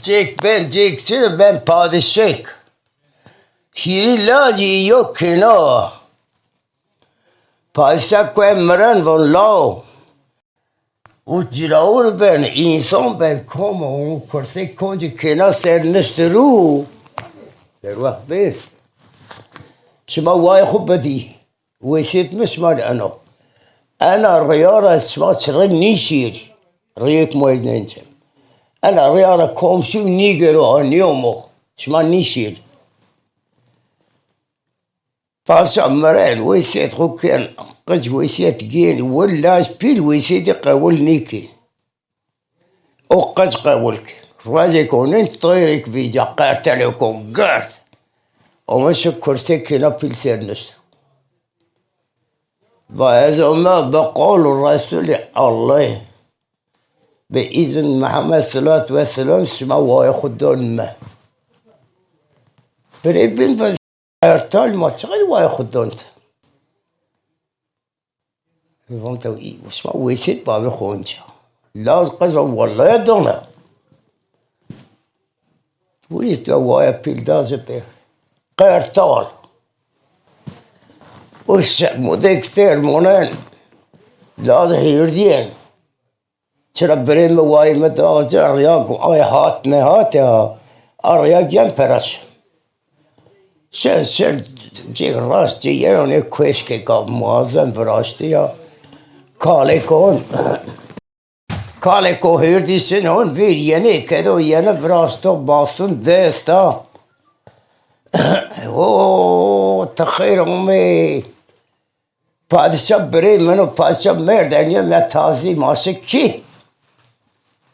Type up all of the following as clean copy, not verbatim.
جیک چه ben padişek. Şiri lacı yok kena. Padişek koy meren von lao. O ciravur ben insan ben koma o kurse konca kena sernişte ru. Der vakt bir. شما واي خبدي ويشيت مش مال انا الرياضه شما شرب نيشير ريت مويد ننجم انا الرياضه كومشو نيجرو نيومو شما نيشير فاسع مران ويشيت خوكين قج ويشيت جين ولا سبيل ويشيت قول نيكي او قج قولك راجي كونين طيرك في جاقار تلكم قارت ومش كرسي كنا في السرنس وهذا ما بقول الرسول الله بإذن محمد صلى الله عليه وسلم سما وياخدون ما بريبين فزارتال ما تشغل وياخدون فهمت وسما ويسيت بابي خونجا لا قزم والله يدونا وليت ويا بيلداز بيه قرطال وش مدكتر مونان لاز هيردين چرا بریم وای مداجر رياق آي هات نهات يا رياق ين پرش شن جي راست جي يروني كوش كي قاب موازن فراشتي يا كاليكو هيردي سنون فير يني كدو يني فراستو باستون دستا اوه تخير امي padişah birey meno padişah merdaniye me tazi maseki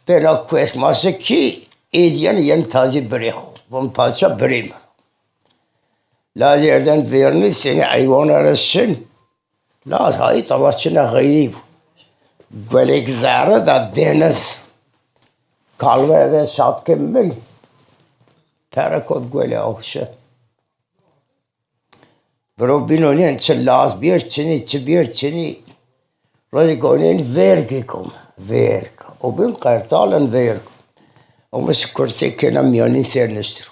pera kues maseki yen tazi birey vom padişah birey meno la yerden verni seni ayvan arasın la hay tavaçına gayib böyle zara da deniz kalverde şat kemmel perakot böyle avşa برو بینونین چه لاز بیر چنی رازی کنین ورگی کم ورگ و بین قرطالن ورگ و مش کرسی کنه میانی سر نشتر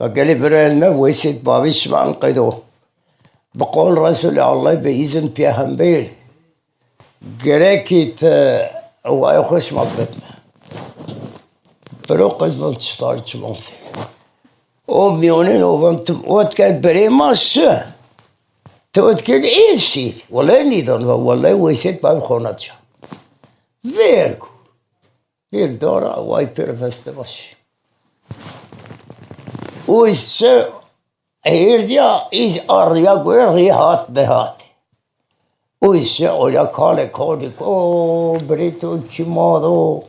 و گلی برای ما ویسید بابیش من قیدو بقول رسول الله بإذن پیغمبر گرکیت وای خوش مبت برو قزمان چطار چمان سر او میونین او وقت که برای ما سه تو وقت که ایز شید والله نیدان و والله ویسید باید خونت شد ویرگو ویر داره وای پرفسته باشی اویز سه هیردیا ایز آریا گویر ریحات نهاتی اویز سه اولیا کاله کودی که بری تو چی مادو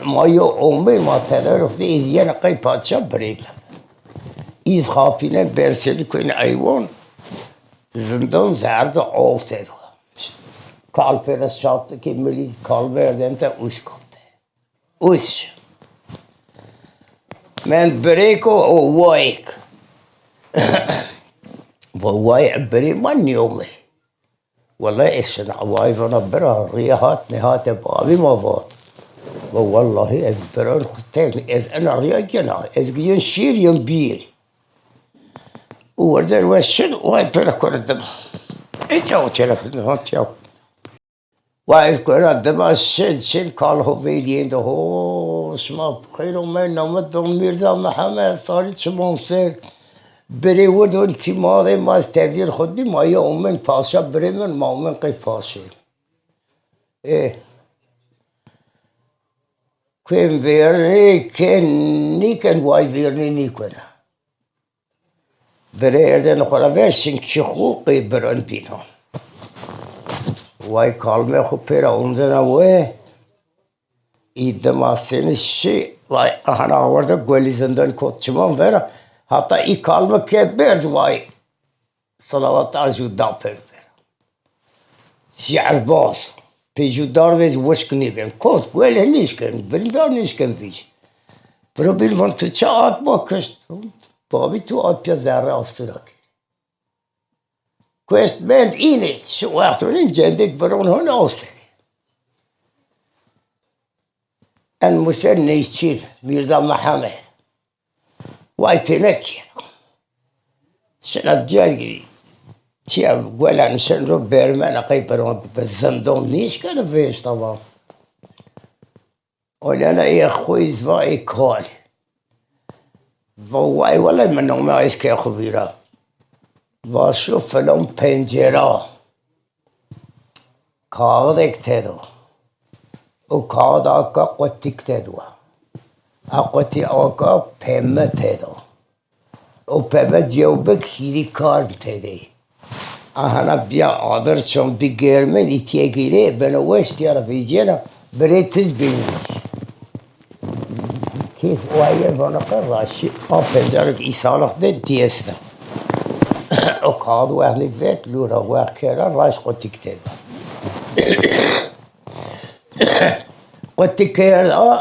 ما یو عمر ما تدارک ایز یه نقای پادشاه بریدم ایز خافینه برسلی کنین ایوان زندان زرد آفته دو کال پرست شاته که ملی کال بردن تا اوش کنده اوش من بریکو او وایک و وای بری من نیومه والله اشنا وای فانا برا ریحات نهات بابی مواد والله از بران خطين از انا رياجنا از جين شير يوم بير وردن وشن واي بلا كردم اجاو تلفن هات ياو واي كردم شن قال هو فيدين ده هو اسمه خير من نمدون ميرزا محمد صارت شمون سر بري ودون كي ماضي ما استهدير خدي ما يوم من باشا بري من ما من قيف باشا ايه كن فيرني كن نيكن واي فيرني نيكونا بريردن خورا versin كشخوقي برن بينهم واي كالمه خو بيرا اوندنا وي İddimasın işi vay ana orada golizenden koçman ver hatta ilk kalma keber vay salavat arzu da per şiar boz pejudar ve vuşkni ben kot gole nişken brindar nişken fiş pero bir van tu çat bakışt babi tu apya zerre asturak quest band init şu vaktin cendik baron hon olsun المسن نيتشير ميرزا محمد وايتنكي سنة جاي تياب ولا نسن رو بيرمان قيبرون بالزندون نيش كان فيش طبعا ولا أنا إيه خوي زواي كول وواي ولا منهم ما يسكي خبيرا واشوف لهم بنجرة كاغدك تدو وكاد آقا قطيك تدو أقوتي آقا پمه تدو و پمه جوبك هيري كار تدي أهنا بيا عادر چون بگرمن إتيه گيره بنوشت يارا بيجينا بريتز بيني كيف وهي فنقر راشي پنجرك إيسانخ ده ديسته و كاد وهني فيت لورا وكرا راش قطيك تدو قطيك تدو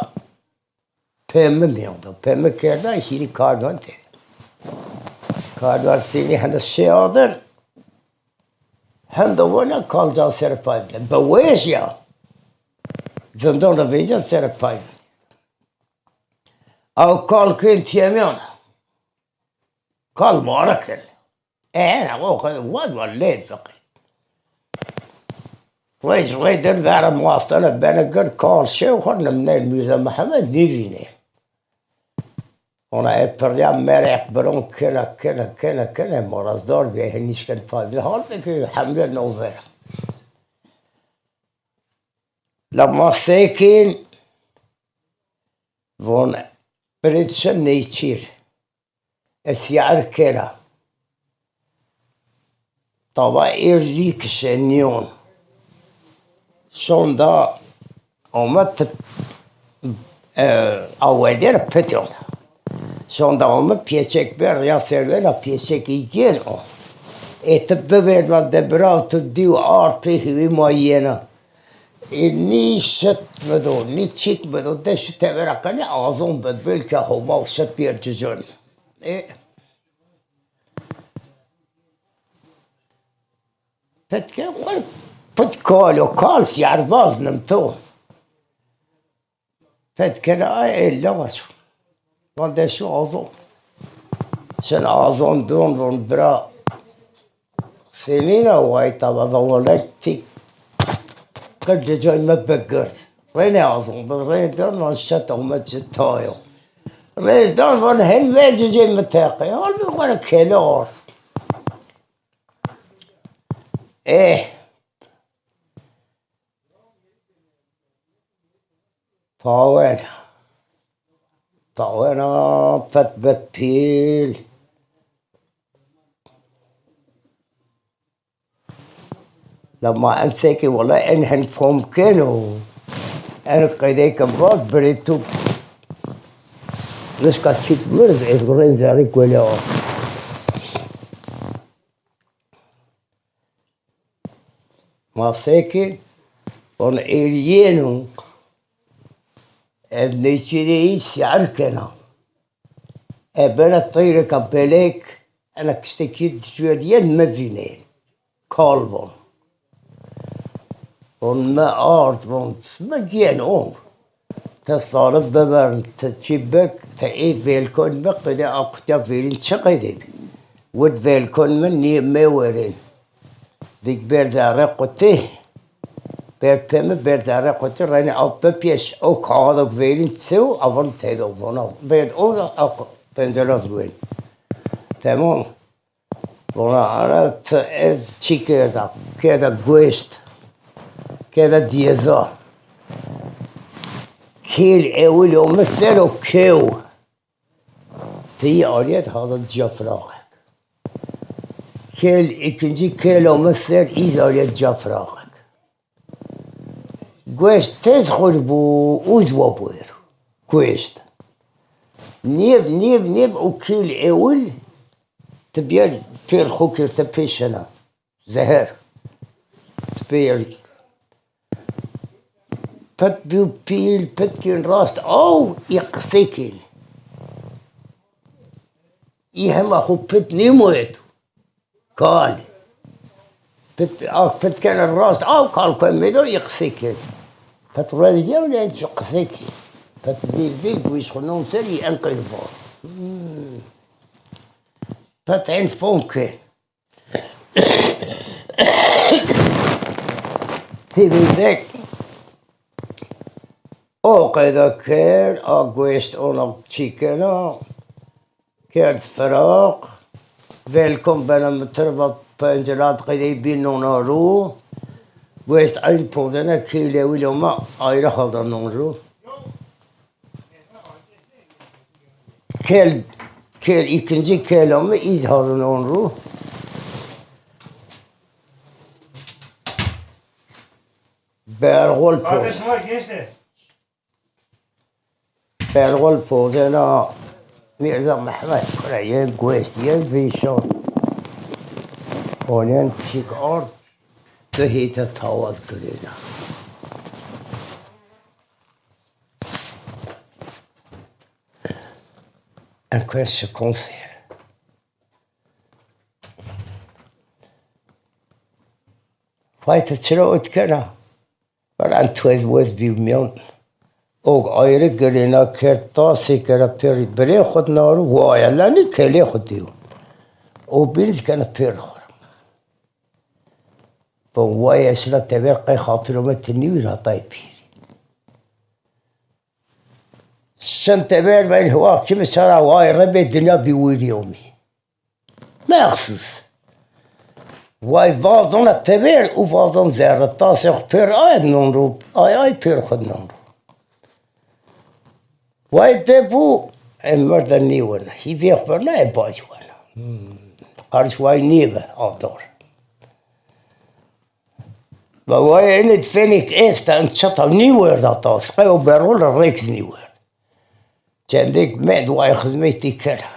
پمه میاندم پمه کرده هیری کاردان تید کاردان سینی هنده سیادر هنده وانا کالجان سر پای بده بویش یا زندان رو ویجا سر پای بده او کال کن تیمیانه کال مارا کرد انا واد ولید بقی ویش ویدر دارم مواستانه بنگر کال شو خورنم نه میرزا محمد نیوینه اونا اتریا مرق برون کنه مرزدار بیه هنیش کن پایده حال بکه حمله نوور لما ساكن فون بريتشن نيتشير السيار كنا طبعا إيرليك شنيون شوندا اومد اولیر پتیون شوندا اومد پیچک بر یا سرور پیچک ایگن او اتببر و دبراو تو دیو آر پیهوی مایینا نی شت بدو نی چیت بدو دش تبرا کنی آزون بد بلکه هما شت بیر جزون پتکه خور پت کالو کالس یارباز نمتو پتکه الا واسو من دشو آزون sen آزون دون برا سنين واي طبعا ولدتي قد جاي ما بقرت ريني أظن برين دون ما شت وما جتايو رين دون من هن ويج جاي متاقي هل بيقول كيلور إيه فاونا فت ببيل لما أمسكي والله إنهن فهم كانوا أنا قيديك بعض بريتو نسكت شيت مرز إذن زاريك ولا ما ساكي ون إيرينو ابن شري شعر كنا ابن طير كبلك أنا كستكيد شوية مفينين كالبون ما آرد وانت ما جين تصارف ببرن تشبك تأيد فيلكون بقدر أقطع فيلين شقيدين ود فيلكون من ني مورين ديك بيرد عرقته بيرد كم بيرد عرقته راني أو ببيش أو كاذب فيلين تسو أفضل تيدو فنا بيرد أو أق بندرات وين تمام فنا أنا تشي كذا جوست كذا ديزا كيل اول يوم مثلو كيو في آليات هذا الجفراغ كيل اكنجي كيلو مثل ايز آليات جفراغ قوشت تدخل بو اوزوا بوير قوشت نيب وكيل اول تبير فير خوكر تبيشنا زهر تبير پت بیو پیل پت کن راست او یقصی کن ای همه خوب پت نیموید کال پت کن راست او کال کن میدو یقصی کن پت رادی جاو لینت یقصی کن فتدير ويش خنون سري أنقل فوت فتعين فونك تبي ذاك أو كذا كير أقويست أنا تشيكنا كير فراق فيلكم بنا متربة بنجرات قريبين نونارو ويست أين بودنا كيلي ولما أيرا هذا نونرو كيل ikinci kelamı izharın onru. Bergol Kardeşim var gençler. Bergol pozena Mirza Mehmet Kuray'ın Gwestiyen Vişon. Onun pişik art Behite tavad kırıyla. En questo confere. Fajta qëra o të këna. Për anë të vëz bivmion. Og ayrı gërina kërë tasi kërë përri bëre khët naru. Vaja lani kële khët diu. O biriz këna përë khërë. Po vaja esra të verë qaj khatërë me të njërë hataj piri. Sen të verë vajnë huak që me sara vaja rëbe dëna biwiri omi. Me aksës. Vaj vazon të verë u vazon zerë. Tasi për ajët nënru. Aj për khët nënru. Vaj të bu e mërë dhe njëvën. I vjekë për në e bajqëvën. Qarës vaj njëve adorë. Vaj e në të fenik este në qëta njëvërë dhe ta. Shkaj o berullë rëkës njëvërë. Që ndik me duaj khëzmet i kërë.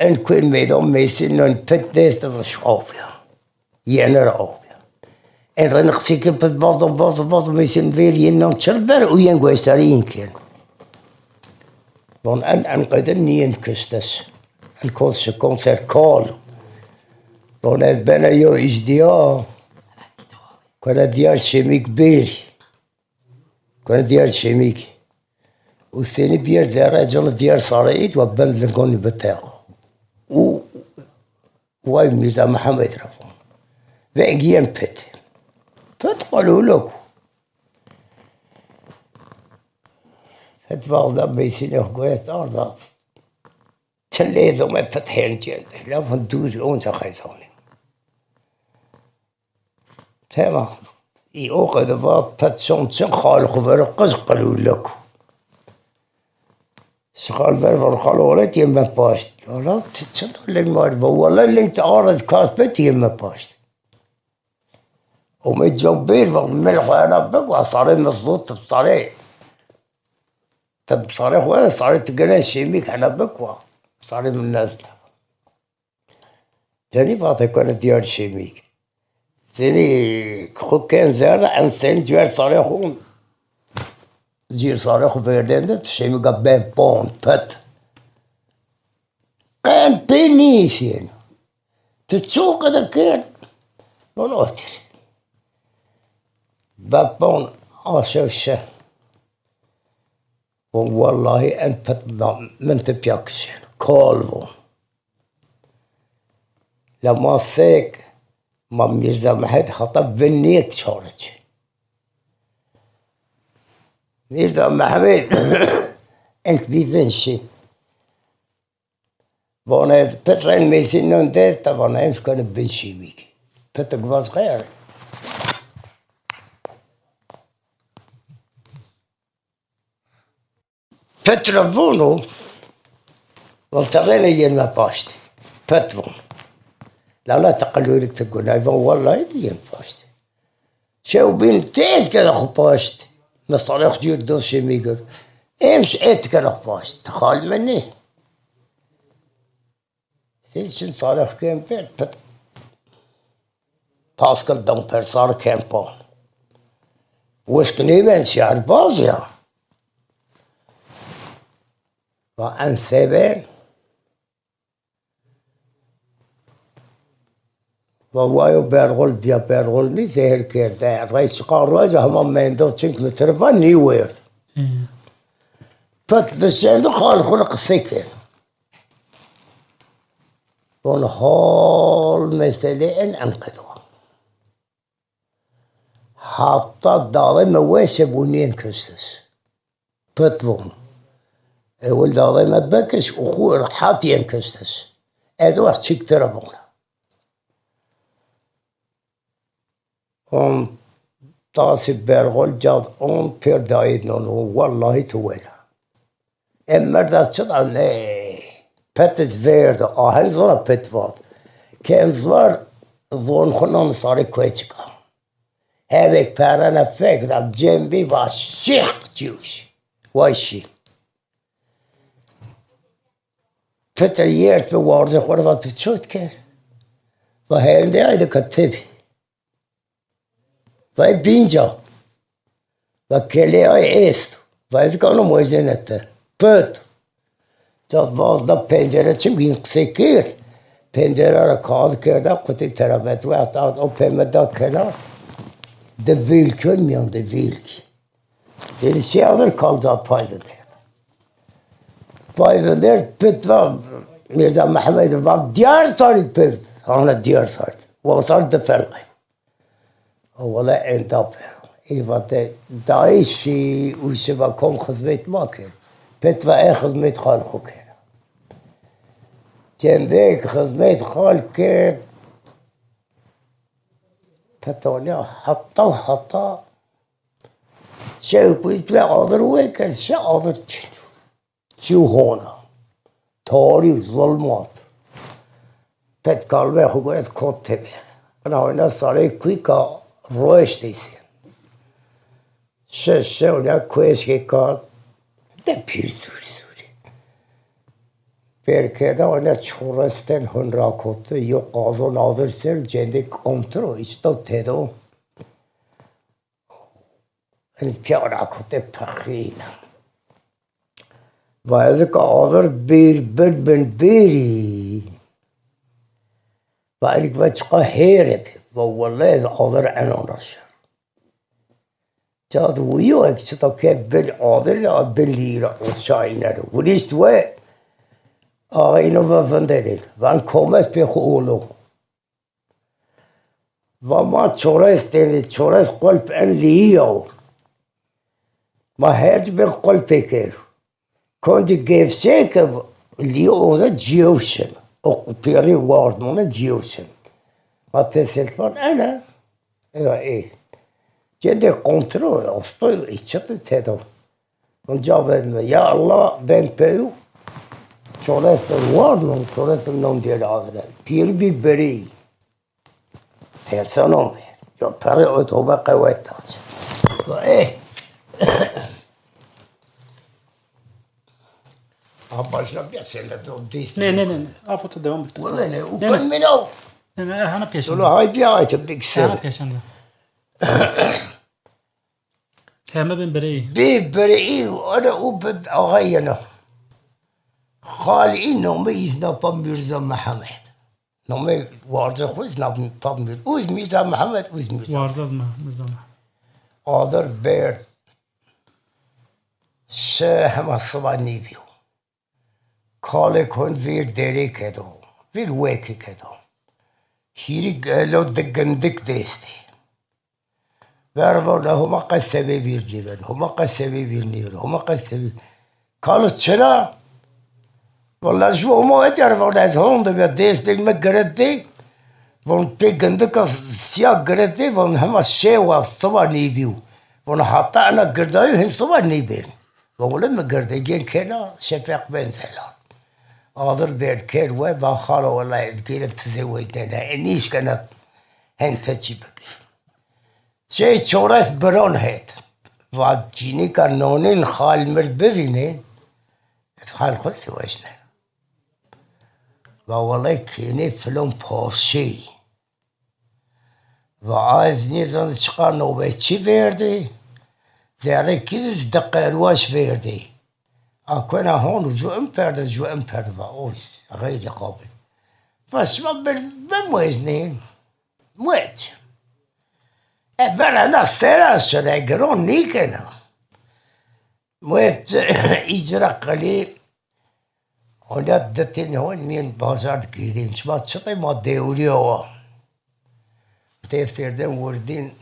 En kwen me do mesin në pët deste dhe shkopja. Jenë rëopja. En rënë kësike pët vazdo mesin verë jenë në qërber u jenë gwestarin kërë. Bon en qëdën njën këstës. En kodë se konser kalë. Bon e bëna jo ishdia. Këna djarë shemik beri. Këna djarë shemik. U theni bjerë dherë e gjënë djarë sarajit wa bëllë dhe nkoni bëtekë. وواي ميزا محمد رفض فانجيان بيت فتقالوا لكم فتفاض بيسين اخوات ارضا تليذو ما فتحين جلد لا فندوز اونت خيطوني تمام اي اوقع ذا فتسون تنخال خبر قز قالوا لكم سخال verver خالورت يم باست ولا تصدق لين ما والله اللي تعارض كاسبت يم باست ومتجبر ملح انا بقى صار مضبوط بطريق طب صار وين صار تقرا شيميك انا بقى صار من الناس ثاني فاطمه كانت ديال شيميك ثاني خو كان زارع عن سن جوار صار Gjirë thare ku përdendet, shemi ka ben pon, pët. Kanë penisjen. Të qukë dhe kërë. Non otir. Ben pon, ashe vëshë. Po wallahi en pët men të pjakëshen. Kalvo. La ma sek, ma Mirza Mehmet hata vënjet qarëqë. Mirza Mehmet انك بيفنشي وانا بترين ميسين نونديز طبعا امس كان بنشي بيكي بتقبض غير بترفونو والتغينا يما باشتي بترون لا تقلوا لك تقول والله يدين باشتي شو بنتين كده خو باشتي مصالح جير دوشي ميقر امش اتكر باش تخال مني سيلشن صالح كامبين باسكال دون برسار كامبون وشكني من شعر بازيا وان سيبين وایو برغل بیا برغل نی زهر کرده رئیس قاراج همه مندو چنگ مترفا نیورد پت دشتند خال خلق سکر اون حال مثل این انقدر حتی داره مواسه بونین کستش پت بون اول داره مبکش اخو رحاتین کستش از وقت چیک تره بونه اون تاسي برغل جاد اون پر دايد نون والله توينا اما دا تشطع نه بتت فيرد هل زورا بتفات كان زور ظون خنان صاري كويتشكا هذيك بارانا فكرة جنبي وشيخ جوش واشي بتر يرت بوارد خورفا تشوت كان وهيندي عيدا كتبي و بینجا و کلی های ایست و از کانو موزنته پت تا وازده پنجره چی بگین قصه کرد پنجره را کاد کرده قطعی طرفت و اطاعت او پیمده کنار ده ویلکن میان ده ویلک دیلی سی آدر کالده پایده der put wel Mirza Mohammed was diğer sarı put. Ona diğer sarı. O sarı da ferli. Ola endap. İvate daişi uyuşa kom hizmet makir. Pet ve hizmet halkı kir. Kendi hizmet halkı petanya hatta شو بيتبع عذر ويكر شو عذر شو هونا تاري ظلمات بيت قلبي خوغيت كتب أنا هنا صاري كويكا روش تيسين شو ولا كويس كات ده بيرتوري بركدا أنا شورستن هن راكوت يو قاضو نادر سر جندي كونترو إستو تدو البيارة كنت بخينا وهذاك عذر بير بن بيري وعليك فتشقى هيرب والله عذر أنا نشر جاد ويو أكسطا كيف بالعذر لا بالليرة وشاينة وليست وين إنو فندرين وان كومس بيخولو وما تشورس قلب أن ليو ما هرج بالقلب كير كنت كيف سيكب اللي هو جيوشن او بيري وارد من جيوشن ما تسلفون انا ايه جدي كنترول اصطيل اتشت تدو ونجاب يا الله بين بيو شورت الوارد من شورت النوم ديال عذرا بير بي بري تيرسانون يا بري اوتوبا قوات ايه Başla bir şeyler de değişti. Ne. Apotu devam et. Valla ne? Upan mı ne? Ne hana piyasanda. Ola hay bir ayet bir kişi. Hana piyasanda. Hema ben بري. بري أنا أبد أغينا. خالي إنه ما يزنا بميرزا محمد. نومي وارد خوش نبي بمير. وز ميرزا محمد وز ميرزا. Vardı mı Mirza? Adır bir hem sabah nibiyo. Kale kon vir deri kedo. Vir weki kedo. Hiri gelo de gendik desti. Vervona huma kasebi bir civen. Huma kasebi bir nir. Huma kasebi. Kalı çıra. Vallahi şu huma eder var az honda bir destek me geredi. Von pe gendik siyah geredi. Von hema şeva sabah nibiyo. Von hatta ana gerdayu hin sabah nibiyo. Von me gerdi gen kena şefak benzeler. Alır berker ve vahara vallahi gelip tezevvecden eniş kanat henteci bak. Şey çoras baron het. Va cini kanonin hal mer bevine. Hal خود وجنه. Va vallahi kine film poşi. Va az nizam çıkan nöbetçi verdi. Zerre kiz dakikaruaş verdi. أكون هون جو امبرد وأوي غير قابل بس بموزنين موت فعلا السيرة نجرون نيكنا موت إجرا قليل ولدتين هون مين بازار كيرين شما تشطي ما ديوليو تيفتير دين وردين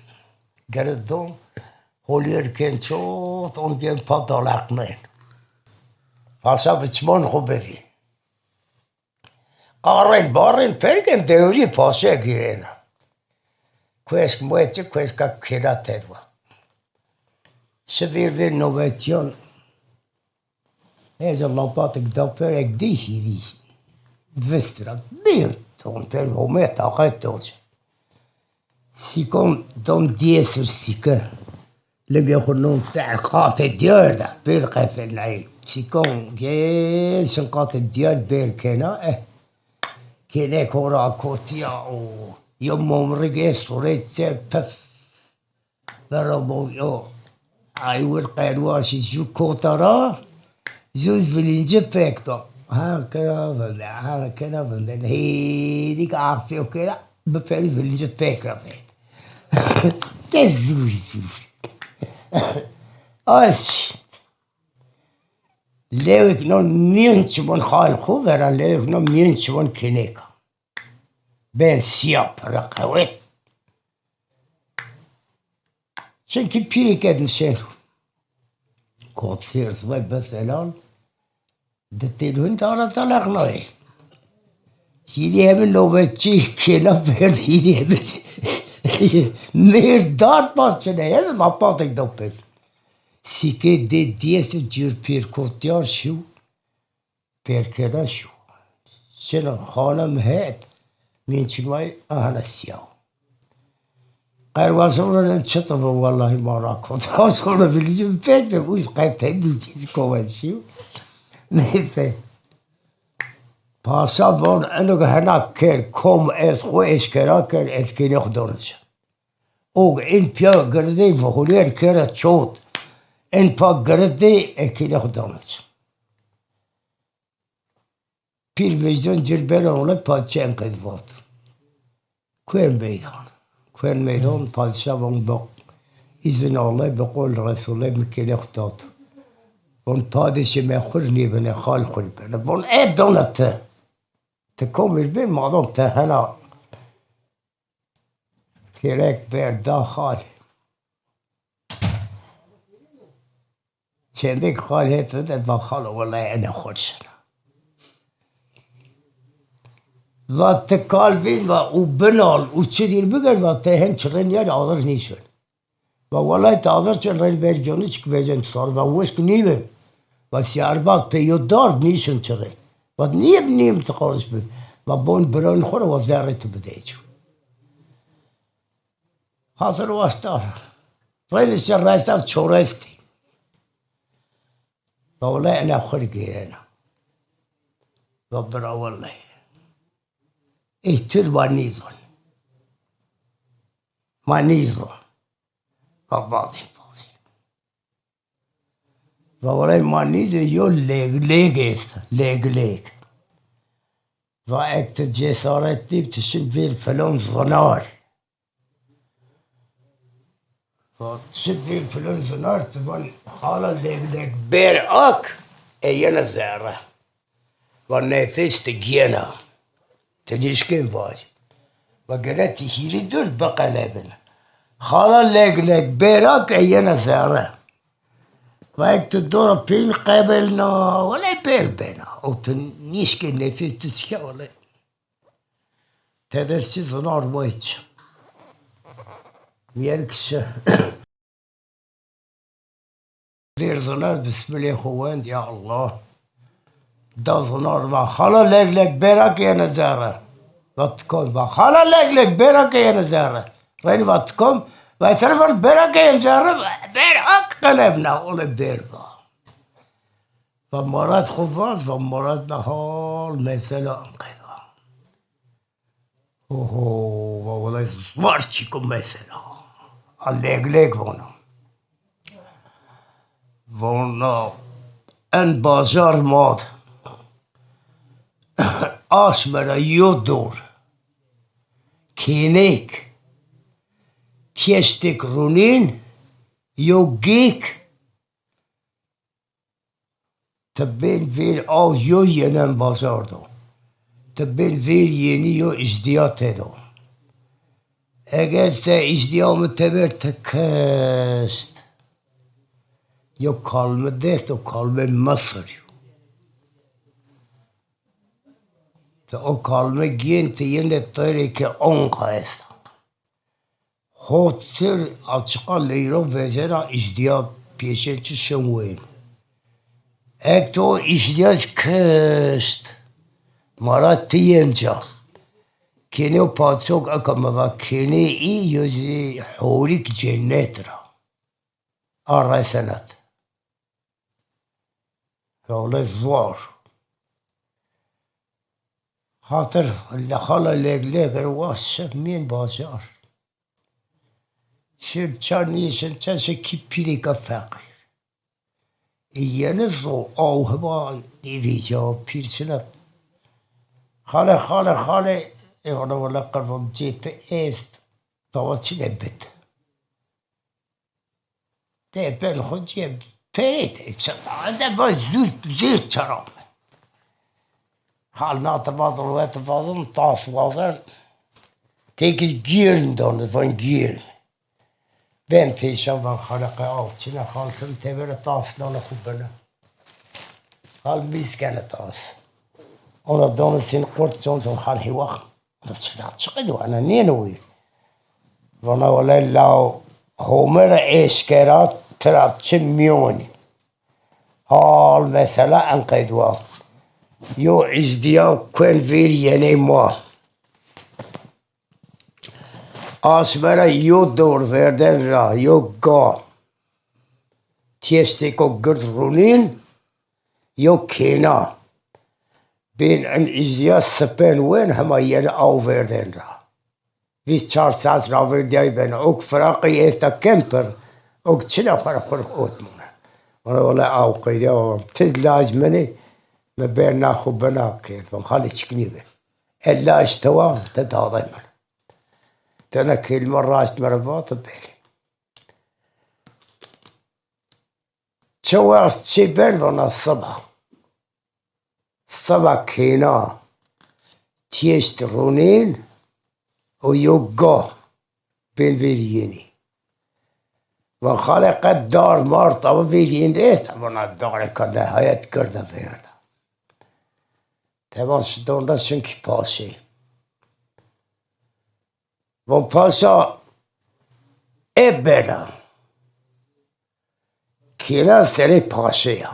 قردون هولير كين شوط اون بادالاقنين فاسا بتشمون خوبفي قارين بارين فرقن ديولي باسا كيرين كويس مويتي كويس كاكيرا تدوا سفير بين نوباتيون هذا اللوباتك دوبر اكدي هيري فسترا بير تون بالهوميتا قيتوش سيكون دون ديسر سيكا لقى خنون تاع قاطع ديال دا بير قافل العين سيكون جيس قاطع ديال بير كنا كنا كورا كوتيا او يوم رجيس وريت بف برابو يو ايور قيرواشي جو كوتارا زوز فيلينجي فيكتو هكذا فندن هيديك عارفه وكذا بفعل فيلينجي فيكرا فيك تزوز اش ليك نون مينش من خالقو برا ليك نون مينش من كينيكا بين سياب رقوي شنكي بيري كاد نسينو كوت سير صوي بسلان دتيلون تارا طلقناي هيدي هم نوبتشي كينا بير هيدي هم مير دار باسنه هذا ما باتك دوبل سيكي دي ديس جير بير كوتيار شو بير كدا شو شنو خانم هات من شماي اهلا سياو غير وصلنا نتشطب والله ما راكوت وصلنا بالجيم فاتر ويس قيت هندي كوانشيو نيفي باسابون انو هناك كير كوم اس خو اشكرا كير اسكيني خدونش او ان بيا غردي فهولير كير تشوت ان با غردي اكيني خدونش بير فيجن جربنا ولا باتشان قدوات كوين بيدان كوين ميدان بادشاهون بق إذن الله بقول رسول الله مكيني خطاط بون بادشي ما خرني بنا خال خربنا بون ايه دونت تكومل بين معظم تهنا كيريك بير داخل تشنديك خال هيت داخل والله انا خرشنا واتكال بين وبنال وتشدير بقل واتهن شرين يا عذر نيشون والله تعذر شرين بيرجوني شك بيجن صار ووسك نيبن بس يارباك بيودار نيشون شرين ودنيب نيم تقارس بي وبون برون خور وزارة بديجو حاصل واستار رين الشرايستار شورستي والله انا خرقي انا ربنا والله اهتر وانيزون مانيزون وبعض الفوزي والله مانيزون يول ليگ وقت جسارتی بتشبه فلان زنار وتشبه فلان زنار تبان خالا ليگ بير اك ايانا زهره ونفست جينا تليشكين باج وقالت هيري درد بقلبنا خالا ليگ بيرك ايانا زهره وقت الدورة بين قابلنا ولا بير بينا او تنيشكين نفست تشكا ولا تدرسي زنار بايتش ويركش بير زنار بسم الله خوان يا الله دا زنار ما خالا ليگ بيرك ايانا زهره واتكون با خالا ليگ بيرك ايانا زهره رين واتكون ويترفر بيرك ايانا زهره بيرك قلبنا ولا بير با فمرات خفاز فمرات نهار مثلا انقذا اوه والله سوارتشيكم مثلا الليگ وانا ان بازار ماد آشمرا یو دور کینک کیستک رونین یو گیک تبین ویر آو یو ینن بازار دو تبین ویر یینی یو ازدیات دو اگر تا ازدیام تبر تکست یو کلمه دست و کلمه مصر تا او کلمه گین تینده تایره که اونقا است Hotter açığa leyro vezera izdiyat piyşetçi şenveyn. Ekto izdiyat kest. Mara tiyenca. Kene o patsok akamava kene i yüzü horik cennetra. Array senat. Öyle zor. Hatır lakhala legleger vasıf min bazar. شد چرنیشن چنشه کی پیری که فقیر ایه زو آوه با دیویجا پیر شند خاله ایوانا ولا قربم جیت ایست داوا چی نبید ده بین خود جیب پیرید ایچن ده با زیر چرامه خال ناتبادل و اتفاظن تاس وازن تیکش گیرن دانه van گیرن Ben teyşan van halaka avçına halsın tevere taslanı kubbene. Hal miskene tas. Ona donatsin kurt sonson hal hiwak. Nasıl çıkıyor ana niye nuy? Bana valla lav Homer eşkerat trapçı miyoni. Hal mesela enqedwa. Yo izdiya kuen vir yene ma. Asmara yo dor verden ra yo ga. Tieste ko gurt runin yo kena. Ben en izdiya sepen wen hama yene au verden ra. Vi 4 saat ra verden ben ook fraqi esta kemper. ook تشنا فرق اوتمنا ولا او قيدا تزلاج مني ما بين ناخذ بناك فنخلي تشكنيبه الا استوى تتهضم تنا كل مرة مربوط بالي تشوارت شيبان ونا الصبح كينا تيست رونين ويوقا بين فيليني وخالق الدار مرتا وفيلين ديست وانا الدار كان نهاية كرده فيردا تمام شدون دا شنكي باشي و پاسا ابنا كينا سري باشيا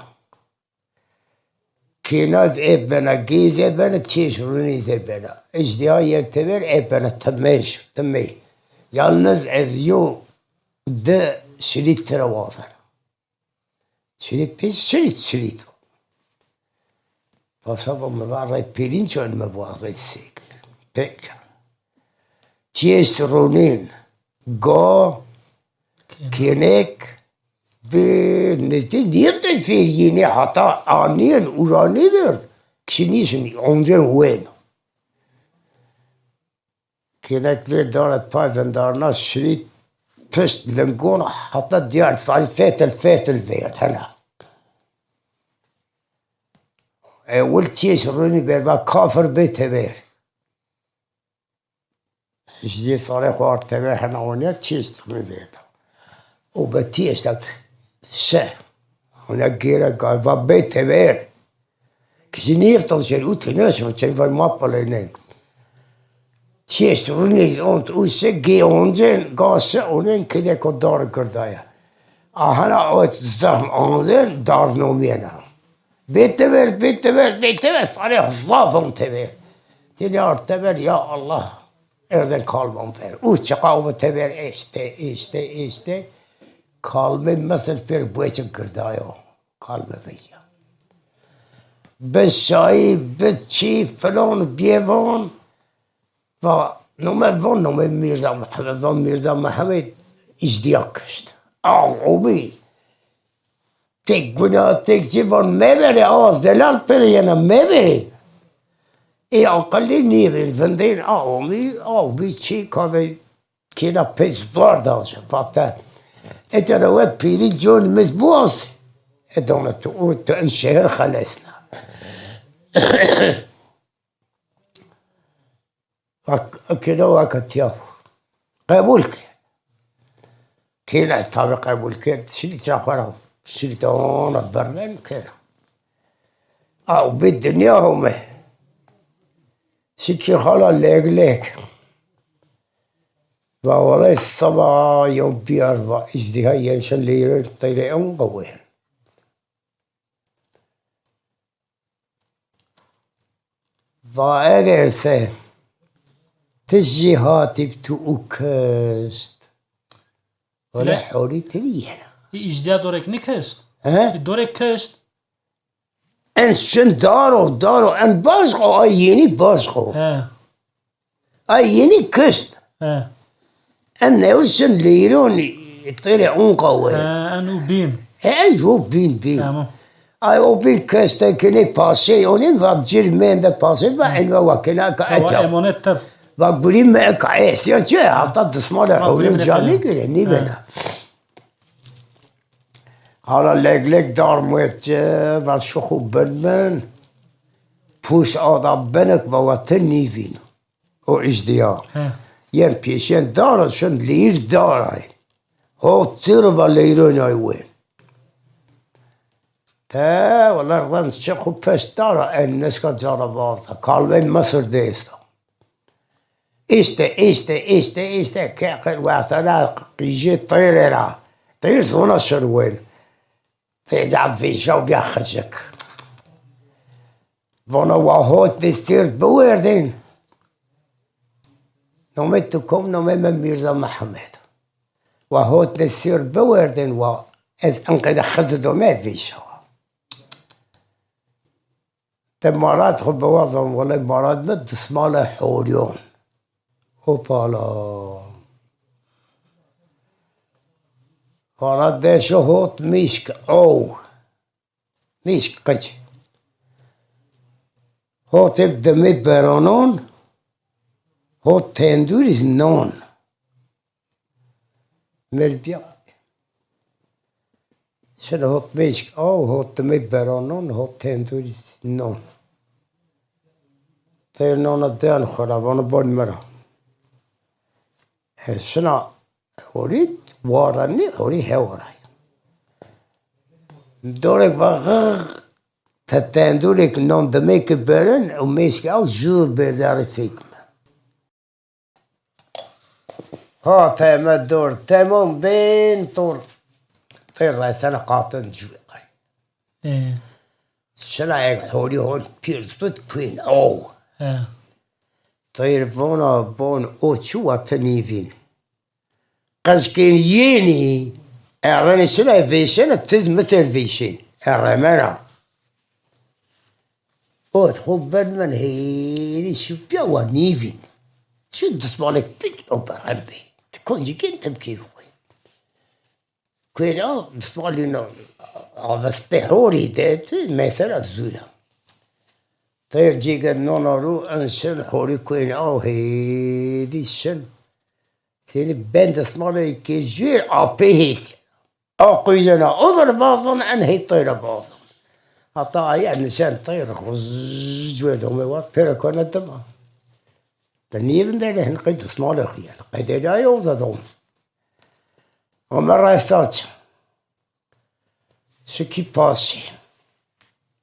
كينا ابنا جيز ابنا تشيش رونيز ابنا اجديا يكتبر ابنا تمي يالنز ازيو ده شريط تروازن شريط بيش شريط فصابا مبارد بيرين شون مبارد سيكل بيكا تيست رونين غا كينيك بنتي نيرتن فيريني حتى آنين أوراني برد كشنيشن اونجا وين كينيك فير دارت بايفندارنا شريط پشت لنگون حتی دیار سال فاتل فيرد هنا اول تيش روني بير كافر بيته بير جدي صالح خوار تبع هنا ونيا تيش روني بير وبتيش تب شه هنا جيرا قال بيته بير كشنير تلشل وتناش وتشين في مابلينين تيست رونی اونت اوشه گیونجن گاشه اونن کلی کدار کردایا آهنا اوت زخم آنزن دار نومینا بیتور سالی حضافم تبر تیار تبر یا الله اردن kalbim fer اوچه قاوم تبر işte kalbim مثل پر بوچن کردایا kalbim فيا بشایی بچی فلان بیوان و نوم میرزا محمد ازدیاق کشت آقوبی تک گناه تک جیوان میبری آز دلال پر یعنی میبری I أقل نيفين فندين أو بيشي كذا كنا بيس بارداش فتا اتروت بيري جون مزبوط ادونا تقول تنشهر خلصنا كده وقت ياو قبولك كنا تابع قبولك شلت أخونا شلت أنا برنامج كنا أو بالدنيا هم سكي خلا ليك والله الصبا يوم بيار إجدها ينشن لير طيران قوي وأجر سه تجهات بتوكست ولا لا. حوري تريحنا إجداد دورك نكست ها دورك كست أن شن دارو أن باشقو أيني باشقو ها أيني كست ها أن يوشن ليرون طيران قوي ها أنو بين أيوه بين تمام او بين كسته كني باسي اونين و جيرمين ده باسي و ان و كنا هو كاتا إيمونات تب و غريم ما كايس يا جي حتى تسمع له غريم جاني نكلم. كده ني بنا حالا لك دار موت و شخو بنمن پوش آدم بنك و وطن نيفين او اجديا ها ين پیشين دارشن لير دارای هو تير و ليرون ايوين تا والله رمز شخو پس داره الناس که جارا بازا کالوین مصر دیستا ایسته که وقتا قیجی طیره را طیر زونا شروین تیجاب فیشا و بیاخشک وانا واهوت دستیرد بوردین نومت تکم نومت من میرزا محمد واهوت دستیرد بوردین و از انقدر خزدو ما فیشا مرات خب بوضعهم والله مرات مد اسماله حوريون اوبالا مرات ده شهوت ميشك او ميشك قج هو تبدا مبرانون هو تندوريز نون مربيا شنو هو ميشك او هو تمبرانون هو تندوريز نون تير نونا ديان خورا وانا بون مرا شنا هوريد واراني هوري هوراي دوري فغغ تتندوريك نون دميك برن وميشك او جور برداري فيكم ها تاما دور تامون بين طور طير راسنا قاطن جوي إيه شنا هوري هون بيرتوت كوين او ها طير فونا بون اوتشو واتنيفين قزكين ييني اعراني سنة فيشن تز مثل فيشن اعرامانا اوت خوبان من هيري شو بيوا نيفين شو دسمالك بيك او برامبي تكون جيكين تبكي خوي كوين او دسمالي عفستحوري ديت مثلا الزولا طير جيجا نونارو انشن حوري كوين او هيدي الشن سيني بند اسمالي كي جير ابيهيس او قيجنا اضر بعضهم ان هي طير بعضهم حتى يعني شان طير خز جويدهم وات بيركونا دما تنيفن ده هن قيد اسمالي خيال قيد لا يوضدهم ومرة يستاتش سكي باسي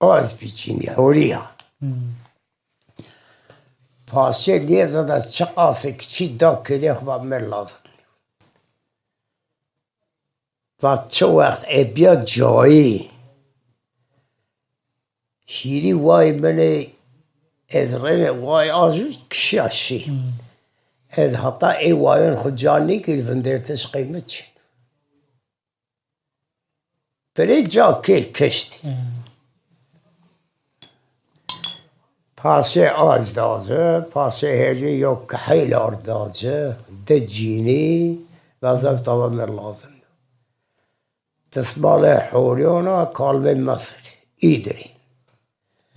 اوز بيجيني حوريها پاسه نیزد از چقاسه کچی دا کلیخ و من لازم و چه وقت بیا جایی شیری وای من از رن وای آجو کشی اشی از حتی ای وایان خود جانی که فندرتش قیمت چین بری جا کل کشتی پاسه آز دازه پاسه هجی یا کحیل آردازه دجینی وزب طبعا من لازم تسماله حوریونا کالب مصر ایدری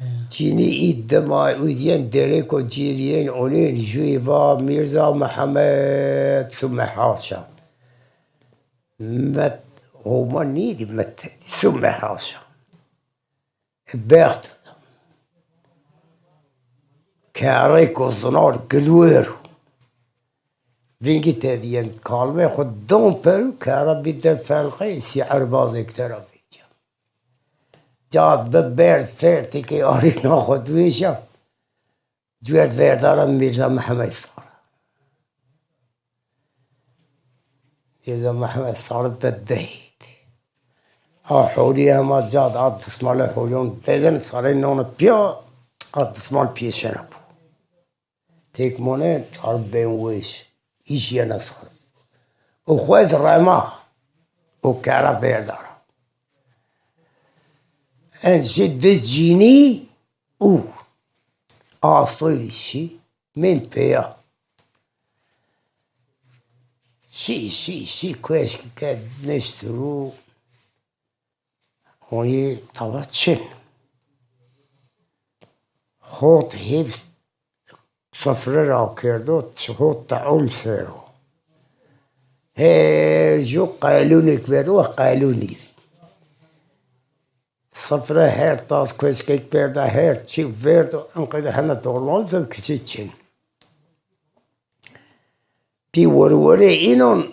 جيني ايد دماء ويدين ديريكو جيريين اونين جويفا ميرزا محمد ثم حاشا مت هما نيدي مت ثم حاشا بيخت كاريكو زنار قلويرو فينجي تاديان كالمي خد دون برو كارا بيدن فالقي سيعر بازيك ترابي جاب ببير فيرتي كي آري ناخد ويشا جوير فيردارم ميرزا محمد صار ميرزا محمد صار بدهيت حوليها ما جاد عاد تسمع حوليون فيزن صارين نون بيا عاد تسمع بيشنا تيك مونين صار بين ويش إيش ينا صار وخويت الرماه وكارا فيردارم en de genie astroilishi min pea si questo che nestru oni tavachin hot hep safra ra kerdo hot taum sero her jo qalunik veru qaluni صفرة هير طاس كويس كيك بيردا هير تشيف فيردو انقذ هنا دولون زو كتشين بي وروري إنون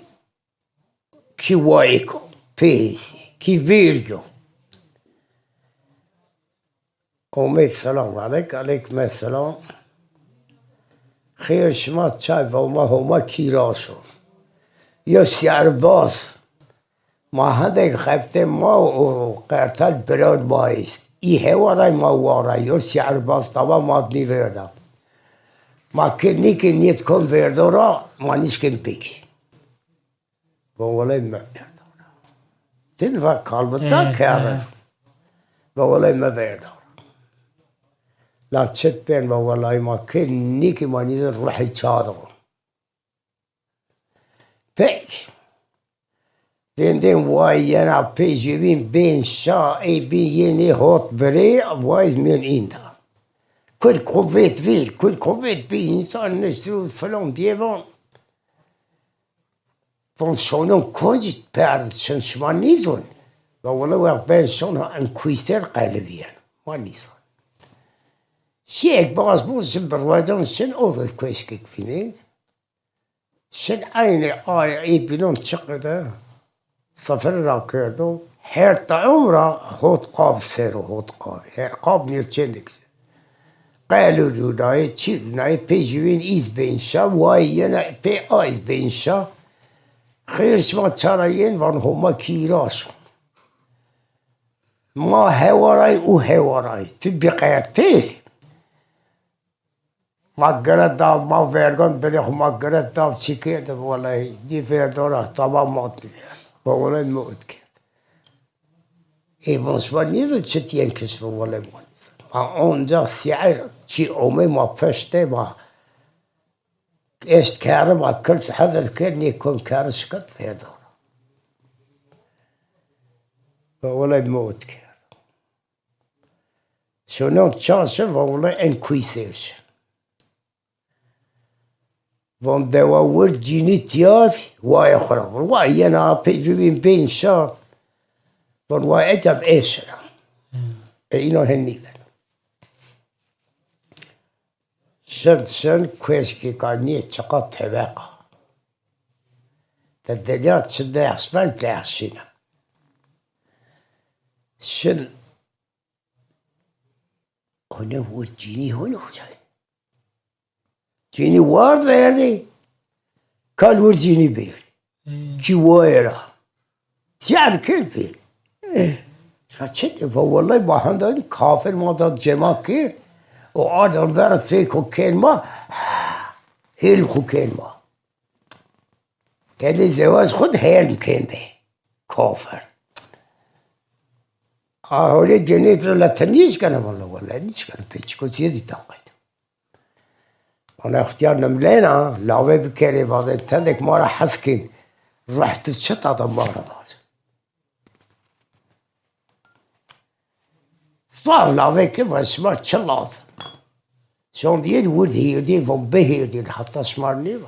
كي وايكو بيسي كي فيرجو قومي السلام عليك ما السلام خير شما تشايف وما هما كي راسو يوسي عرباس ما هذا خفته ما وقرتل براد بايست إيه ورای ما ورای و شعر باز طبعا مادنی وردم ما کنی که نیت کن وردارا ما نیش کن پیکی با ولای ما وردارا تین وقت قلبتا کاره با ولای ما وردارا لا تشت بین با ولای ما کنی که ما نیز روحی چادر پیک Venden vay yana pejivin ben şa bin yeni hot bere vay min inda. Kul kuvvet bir insan nesru falan diyevan. Von şonun kocit perd şanşmanizun. Ve valla ben şona en kuister qalbiyan. Manizun. Şek bazı bu berwadan sen olur keşkek finin. Sen aynı ay bilon çıkıda. سفر را کردم هر تایم را خود قاب سر و خود قاب هر قاب نیست چندک قالو رو نای چی نای پیجوین ایز بینشا وای یه پی آیز بینشا خیرش ما چراین وان هما کیراش ما هوارای او هوارای تو بقیرتیل ما گرد داو ما وردان بله ما گرد داو چی کرده والای دی وردارا تمام مات دیگر والله موت کرد ایوانش با نیرو چتین کس والله موت ما اونجا سیعر چی اومه ما پشته ما اشت کارم ما کرد حضر کرد نیکم کارش کد فیدارم والله موت کرد شنون چاسم والله ان کویسرش وان دوا ورد جینی تیار وای خراب وای یه نا پیجوین بین شا وان وای اتب ایشرا اینا هنی بن sen keşke kanniye çakat teveka da degat sen ders ver dersine sen ona vur cini onu hocay cini var verdi kal vur cini verdi ki vayra yani kirpi saçete vallahi bahandan kafir madat cema kir و آدم برد فکر کلمه هیل خو کلمه یعنی زواج خود هیل کنده کافر آهوری جنیت رو لطنیش کنه والله نیش کنه پیچ کن چیزی تاقید اون اختیار نملینا لاوه بکره واضح تندک ما را حس کن رحت چط آدم ما را باز Stavla vecke var smart salat. Zo'n die wordt hier, die van beheer, die had dat smart niet.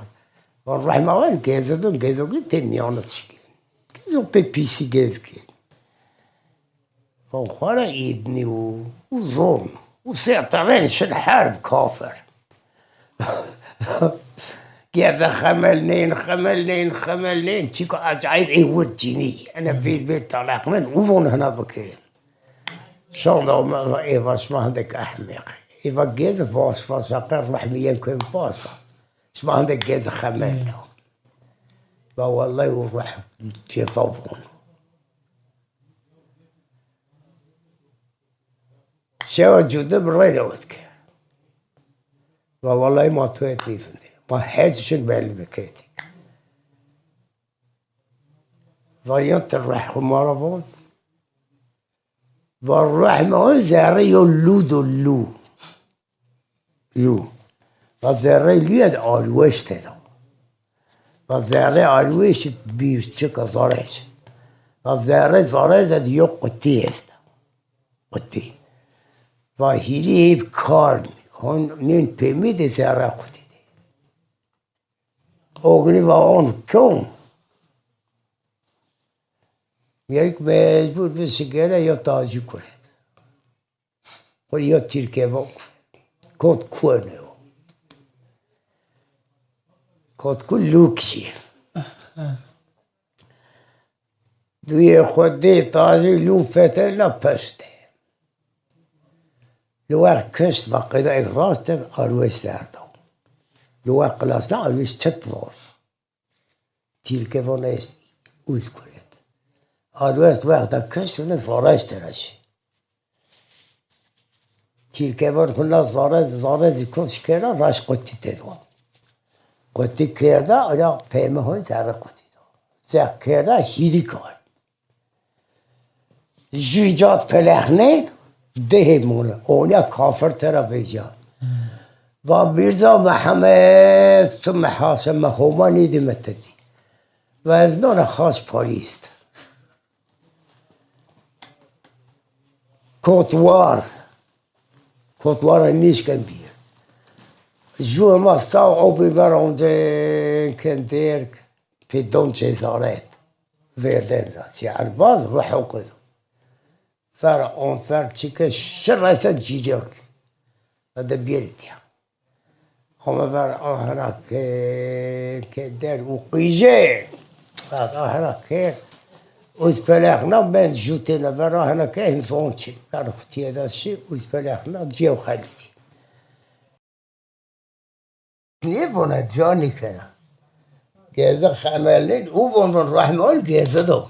Want wij maar wel, geef ook niet in Janetski. Geef ook pepisi geef. Van Khara idni وظلم وسيطرين الحرب كافر. كذا خملنين تيكو عجايب ايه وديني انا في البيت طلع من وفون هنا بكين شلون ما ايفاس ما عندك احمق ايفا جيز فاصفا سقر رحميا كن فاصفا ما عندك جيز خملنا والله وروح تيفوفون شو جود بريدوتك والله ما تويتي فندي ما حدش بالي بكيتي ضيعت الرح مارافون والرحمة زاري اللو فزاري ليد آلوش تدا فزاري آلوش بيش تشكا زاريش فزاري زد يو قطي است قطي فهيلي بكارني هون نين بيميد زاري قطي اوغني وان كون یک مجبور به سیگاره یا تاجی کنید و یا تیرکه و کود کنه کود کن لوکشی دوی خودی تاجی لو فته نپسته لوار کست و قیده راست آرویش درده لوار قلاس نه آرویش چت وار تیرکه و نیست اوز کنید آرویست وقتا کست ونه زارش ترشی تیرکه وار کنه زارش کش کرده راش قطی تدوان قطی کرده آیا پیمه های زره قطی دو زر کرده هیلی کار جیجات پلخنین ده مونه اونیا کافر طرف جان و میرزا محمد ثم حاسم هما نیدی متدی و از نون خاص پالیست کوتوار نیش کن بیر جو ما ستاو او بیورانده کن درک پی دون چیزارت وردن را یعنی باز روح کدو فر چیکه شرایط جیدر و ده بیریتیا اما فر آهنا که در او قیجه آهنا که اوز پلخنا من جوتنا وراهنا که انسانچی در اختیه داشتی اوز پلخنا جیو خلصی نیفونه جانی کنه گیزه خمالین او بندن رحمان گیزه دو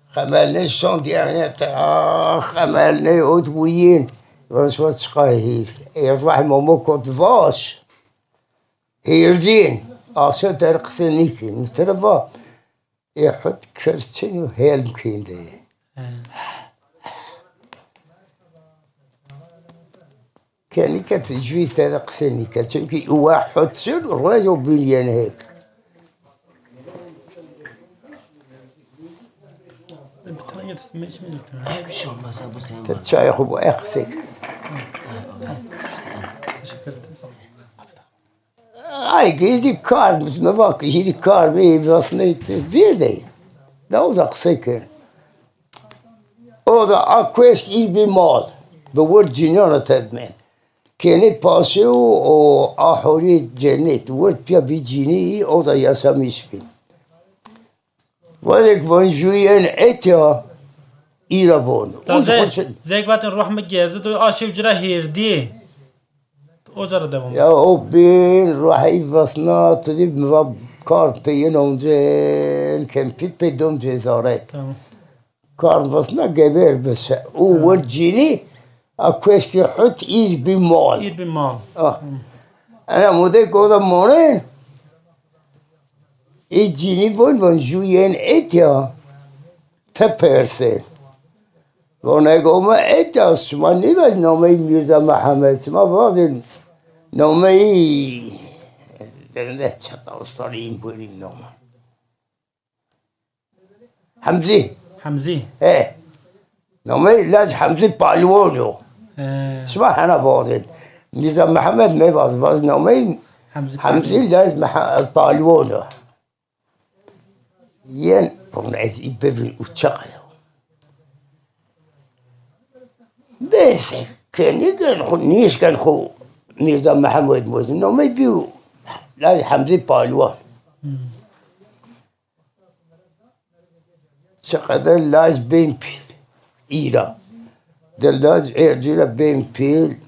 خمالین شان دیانت خمالین اوت بوین واسوات شقاهیر ای رحمان مکت واش هیردین آسه درقصه نیکی نترفا يحط كرتين وهيل مكينده كان كتجوي هذا قسني كتمكي واحد سر رجو بليان هيك تتشايخ ابو اخسك Ay gezi kar mı bak gezi kar mı aslında verdi. Ne olacak seker? O da akvesk iyi bir mal. Bu word cinnana tedmen. Kenet pası o ahuri cennet. Word pia bir cinni o da yasamışkin. Vadik vanjuyen etya İravon. زيك وقت نروح متجهزة تو آشيو جرا هيردي اوجر دوام Ya o bin rahi vasna tadib mva kar peyin once kempit pe dom cezaret. تمام Kar vasna geber bes. O wajini akwesh ki hut iz bi mal. ايد بالمال Ana mude koda mone. Jini von juyen etya teperse. Vona goma etya smani ve nome Mirza Muhammed ma vadin نومي ده تشطر الصليم بولي النوم حمزي حمزي ايه نومي لاز حمزي بالوانو اه اسمع انا فاضل نظام محمد ما باز نومي حمزي لاز بالوانو ين فمنعز يبفل وتشقيا بس كان خو نيش كان خو نظام محمد موت نومي بيو لاز حمزي بالوان شقدا لاز بين بيل إيرا دلاج إرجيلا بين بيل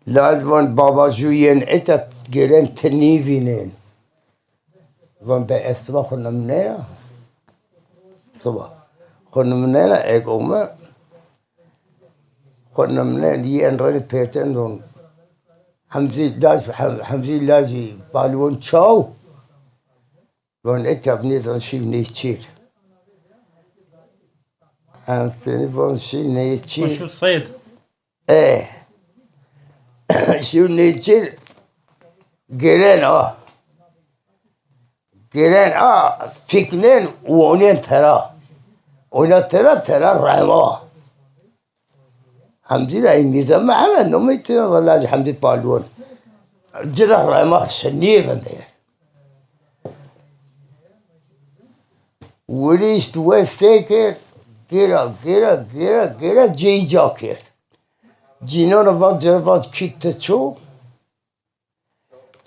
لاز وان بابا جوين إتا جيران تنيفينين وان بأسوا خنا مننا صبا خنا مننا إيقوما خنا مننا ين رأي بيتن دون حمزي لاجي بالون شاو وان إتا بنيتان شيل نيتشير أنثني وان شيل نيتشير وشو الصيد؟ إيه شيل نيتشير جيران جيران فيكنين وونين ترى ونا ترى رعوا حمدي لا إنجاز ما عمل نومي والله حمدي بالون جرى رعوا سنيف عندنا وليش توسكر كيرا جي جاكر جينا نفاد جرفاد كيت شو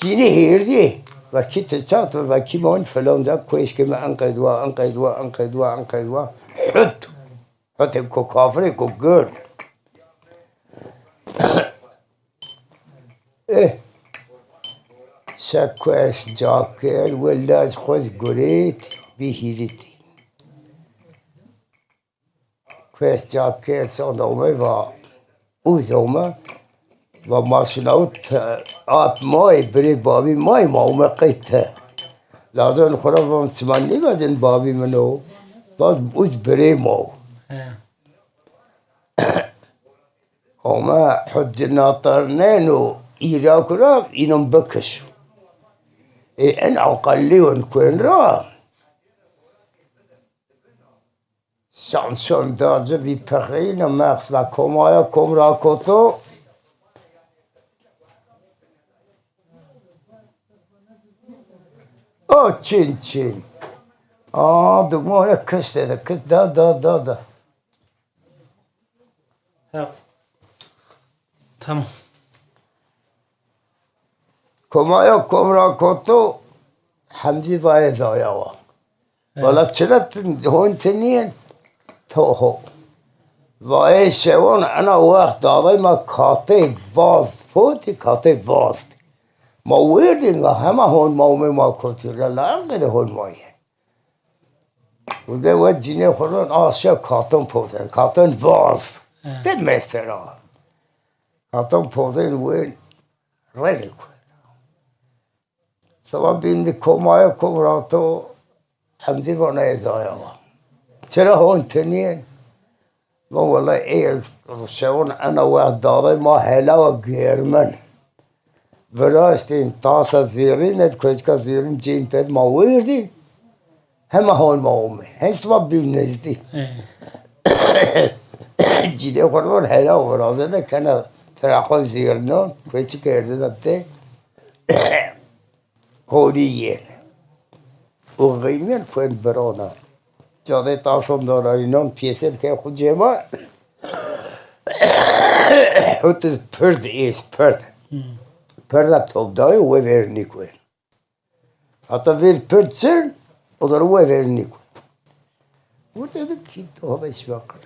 جيني هيردي وكيت شات وكيمان فلان ده كويس كما أنقذوا حط كوكافري كوكر إيه سكويس جاكر ولا خوز قريت بهيرتي كويس جاكر صندومي وزوما وماشناوت آب ماي بري بابي ماي ما ومقيته لازم خرافهم سمعني بعدين بابي منو باز بوز بري ماو هما حد ناطرنينو إيراكرا إنهم بكشوا إيه أن عقلي ونكون را سانسون دازه بي پخین مخص و کمایا کم را کتو چین دگمانه کشته ده کش دا تمام کمایا کم را کتو حمدی وای زایا وا ولی چرا هون تنین تو وای شوان انا وقت داده ما کاته واز پوتی کاته واز ما ویردین همه هون ما کتی را لانگه هون مایه و ده وقت جینه خورن آسیا کاتون پوتن کاتون واز ده مثلا کاتون پوتن ویر ریلی کن سوا بیندی کمای کمراتو حمدی وانه ازایا چرا هون تنین ما والله ايه شون انا واحد داضي ما هلا وجيرمن فراستين طاسة زيرين كويسكا زيرين جين بيد ما ويردي هم هون ما أمي هنس ما بينزدي جيني خرون هلا ورازنا كان فراقون زيرنون كويسكا يردنا بتي هوليين وغيمين كوين برانا جاده تاسم دارینان پیسر که خود جمع حتی پرد ایست پرد توب دای و ورنی کن حتی ویر پرد سر و در و ورنی کن و دیدم کی داده اشبا کرد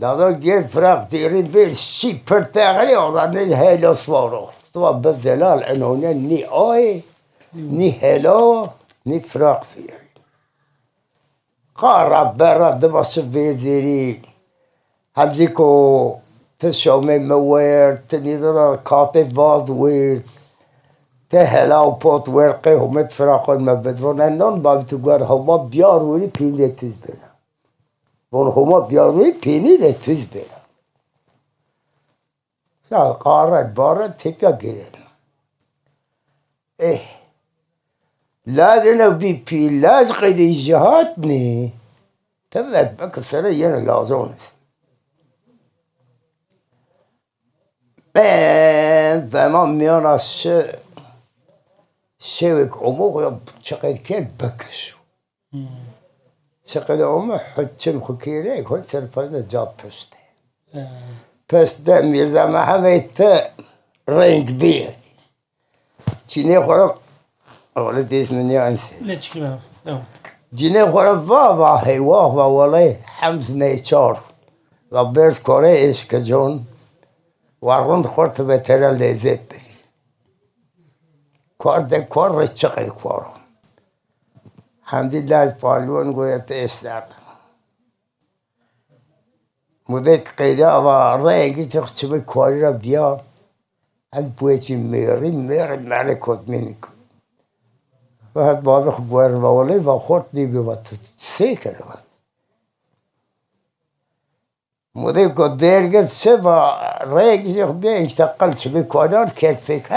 لادا گیر فراق دیرین ویر شی پرد تغلی آدر نی هیلا سوارا تو بزلال انونه نی آی نی هیلا نی فراق فیر قارب برد باش فيديري حبزيكو تشومي موير تنيدرا كاتي فاض وير تهلا بوت ورقي هم تفرقون ما بدون انون باب تقول هما بياروني بيني تزبنا بون هما بياروني بيني تزبنا سا قارد بارد تبقى جرين ايه لازم بي لاز قد جهاتني تبدأ بكسر ين لازونس من زمان میان شوك عموق شقد كان بكسو شقد عموق حتشم خكيري كل سرفاز جاب بسته بسته ميرزا محمد رنگ بير چینه خورم اولا دیس منی انسی لا تشكي جینه خورم و هیواه و ولی حمز نیچار و برد کاره عشق جون و روند خورد به تره لذت بگی کار ده کار رچقه کارم حمدی لاز پالون گوید استرد مدت قیده و رنگی چه به کاری را بیا هل بویچی میری ملکوت مینکو و هد بابی خبور و ولی و خورد نیبی و سیکر و مدت که درگت سه و رنگی چه بیا اشتقل چه به کاران کفک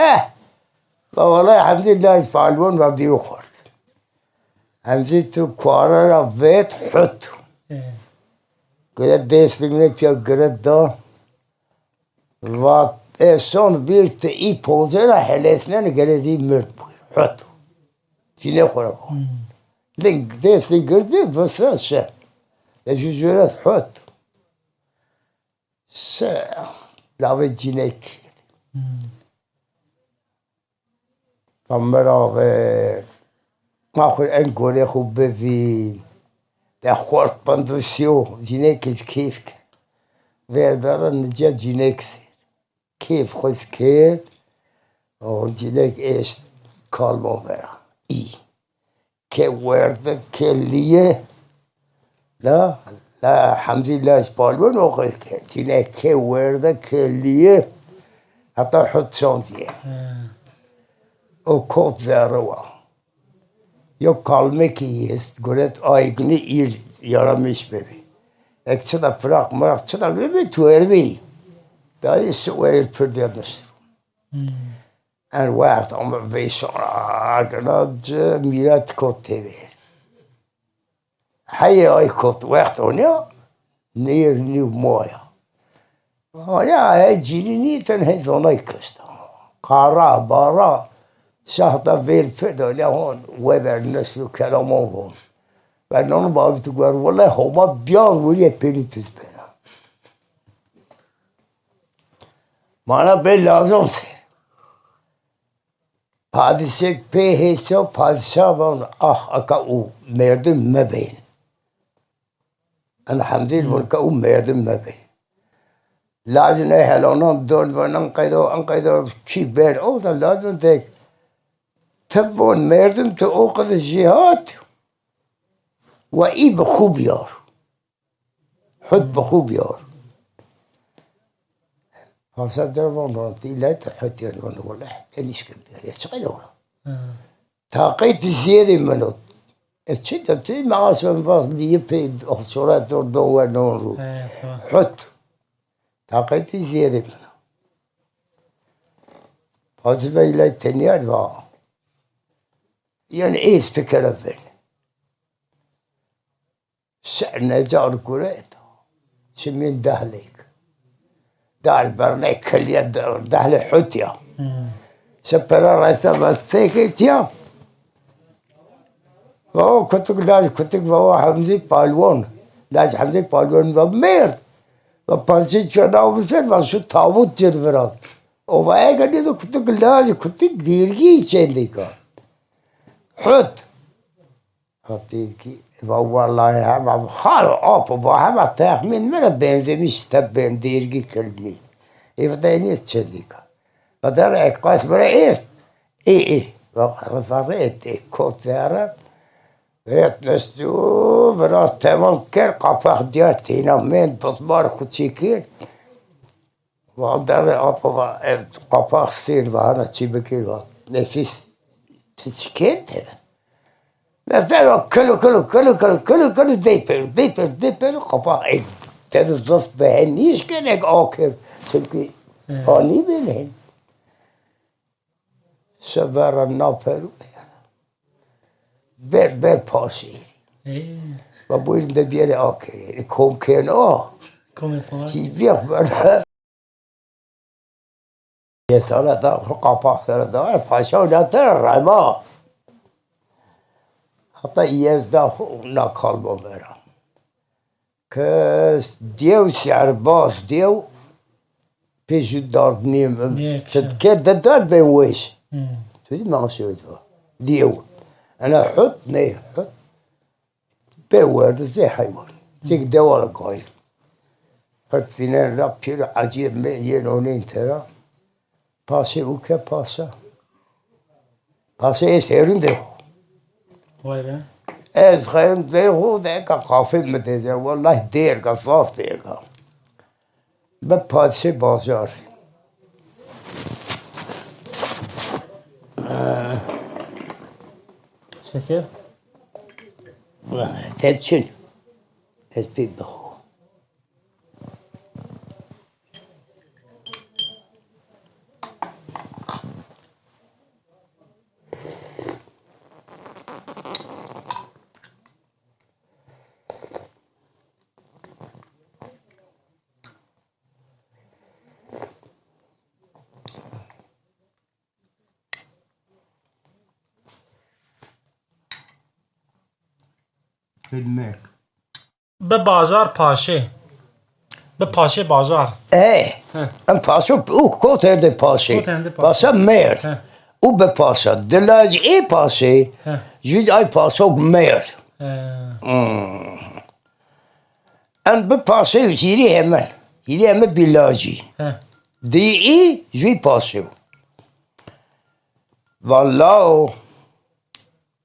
و ولی حمدی لاز پالون و بیو خورد همزی تو کارا را وید حتو که دست بگنه پیا گرد دا و son bir te i pozera helesnen geledi mert hat tine khora link des girdi vasa se ejujurat hat se lave cinek kamera ve ma khol en gole khub bevin da khort pandusio cinek kif ve daran nja cinek كيف خذ كيف وجدك ايش كلمة برا اي كي ورد كي ليه لا الحمد لله سبالون وخذ كيف جينا كي ورد كي ليه حتى حط شانتيه وكوت زاروا يو كلمة كيست قلت ايقني اير يرمش ببي اكتدا فراق مراق تدا قلبي تويربي Dat is zo heel verdedigd. En waard om een wezen dat mirat kot weer. Hij kot wacht on ja, neer nieuw mooi. Maar ja, hij zie niet en hij zal niet kusten. Kara, bara, zag dat veel verder. Ja, gewoon weather neslu kalaman van. En dan wou ik wel, wallah, homa bian wil je penitus ben. माना बे लाजम थे padişah pehesa padişah van aka u merdim mebeyn alhamdulillah van ka u merdim mebeyn lazım ne helanan dön van anqaydo ki ber o da lazım tek tevon merdim te o kadar cihat ve iyi bkhub yar hud bkhub yar فصدر مراتي لا تحت يرون ولا ليش كبير يتشغل ولا تاقيت زيادة منه الشدة مع اسم فاضل يبيد أخصورات دور نورو حط تاقيت زيادة منه فصدر إلى التنيار يعني إيه استكرفن سعنا جار كريت سمين دهليك دار برنيك كل يد دهل حوتيا سبرا رأسا بسيكتيا وهو كتك وهو حمزي بالوان لاج حمزي بالوان ومير وباسي چنا وسر وشو تاوت جرورات وواي كدي تو كتك لاج كتك ديرگي چنديكا حوت حتيكي والله هم خالو أبو وهم تخمين من بنزمش تبين ديرجي كلمي يفضيني تشديكا فدار قاس برئيس إيه وخرفريت كوت زارا بيت نستو فراس تمام كر قفاق ديارتينا من بطبار كتشيكير وعندار أبو قفاق سير وهنا تشيبكير نفيس تشكيت هذا مثلا كله ديبر قفاق تدزف بهنيش كانك آخر سلكي هاني بينهن سفر النافر بر پاسیر Hey, و bor det blir okay. Kom kan kom ifrån. Kivir böyle. Yesara da kapakları da paşa da rama. Hatta yezda la kalbo vera. Kes diyor serbaz diyor. Peşi dardniyim. Tedke de dar ben weş. تدري ما غشيتها ديو انا حط ني حط بورد زي حيوان زي دوار قايل حط فينا رابير عجيب يلونين ترى باسي وكا باسا يسيرون ديخو Vay be. از خيم ديخو ديكا قافل متجا والله ديركا صاف ديركا بباسي بازار Şeker. تدشن هسبي بخو filmek. به بازار پاشه. به پاشه بازار. En passa ook kort in de passie. Kort in de passie. Passa meer. Ook bij passa. De laatste één passie. Jullie passa ook meer. En bij passie jullie hebben. Jullie hebben bilaji. Die jullie passie. Wallah.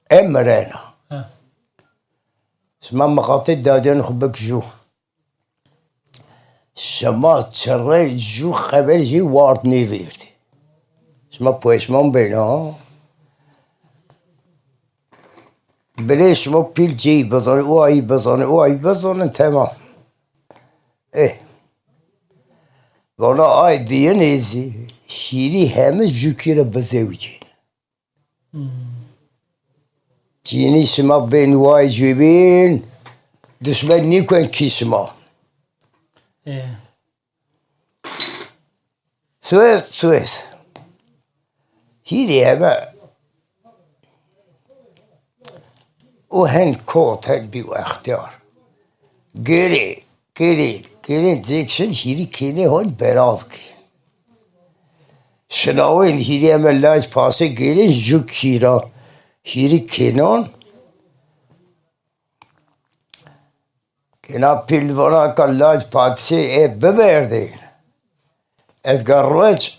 Emrena. اسمها مقاطع دادين خبك جو سما تشري جو قبل جي وارد نيفيرتي اسمها بويسمون بينا بليش مو بيل جي بظن واي بظن تمام وانا اي دينيزي شيري همز جوكيرا بزوجين جيني سما بين واي جيبين دسمن نيكون كيسما سويس هيدي هما وهن كوت هن بيو اختيار كيري زيكشن هيدي كيني هون براف كين شناوين هيدي هما لاج پاسه گيري جو كيرا هيري كينون كنا بيلفونا كلاج باتسي ببردين اتقرج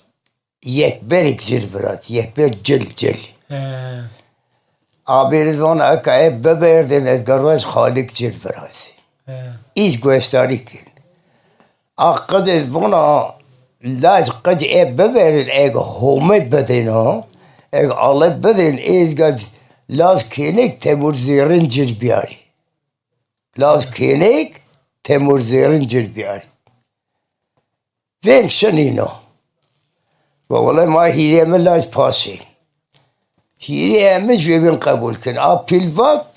يكبرك زرفرات يكبر جل عبيرزون اكا ببردين اتقرج خالق زرفرات ايش قوستاريكين اقد اتفونا لاج قد ببردين ايق همت بدينو ايق الله بدين ايش قد لاز كينيك تمور زيرين جربياري لاز كينيك تمور زيرين جربياري فين شنينو والله ما هي من لاز باسي هي مش بين قبول كن ابيلفات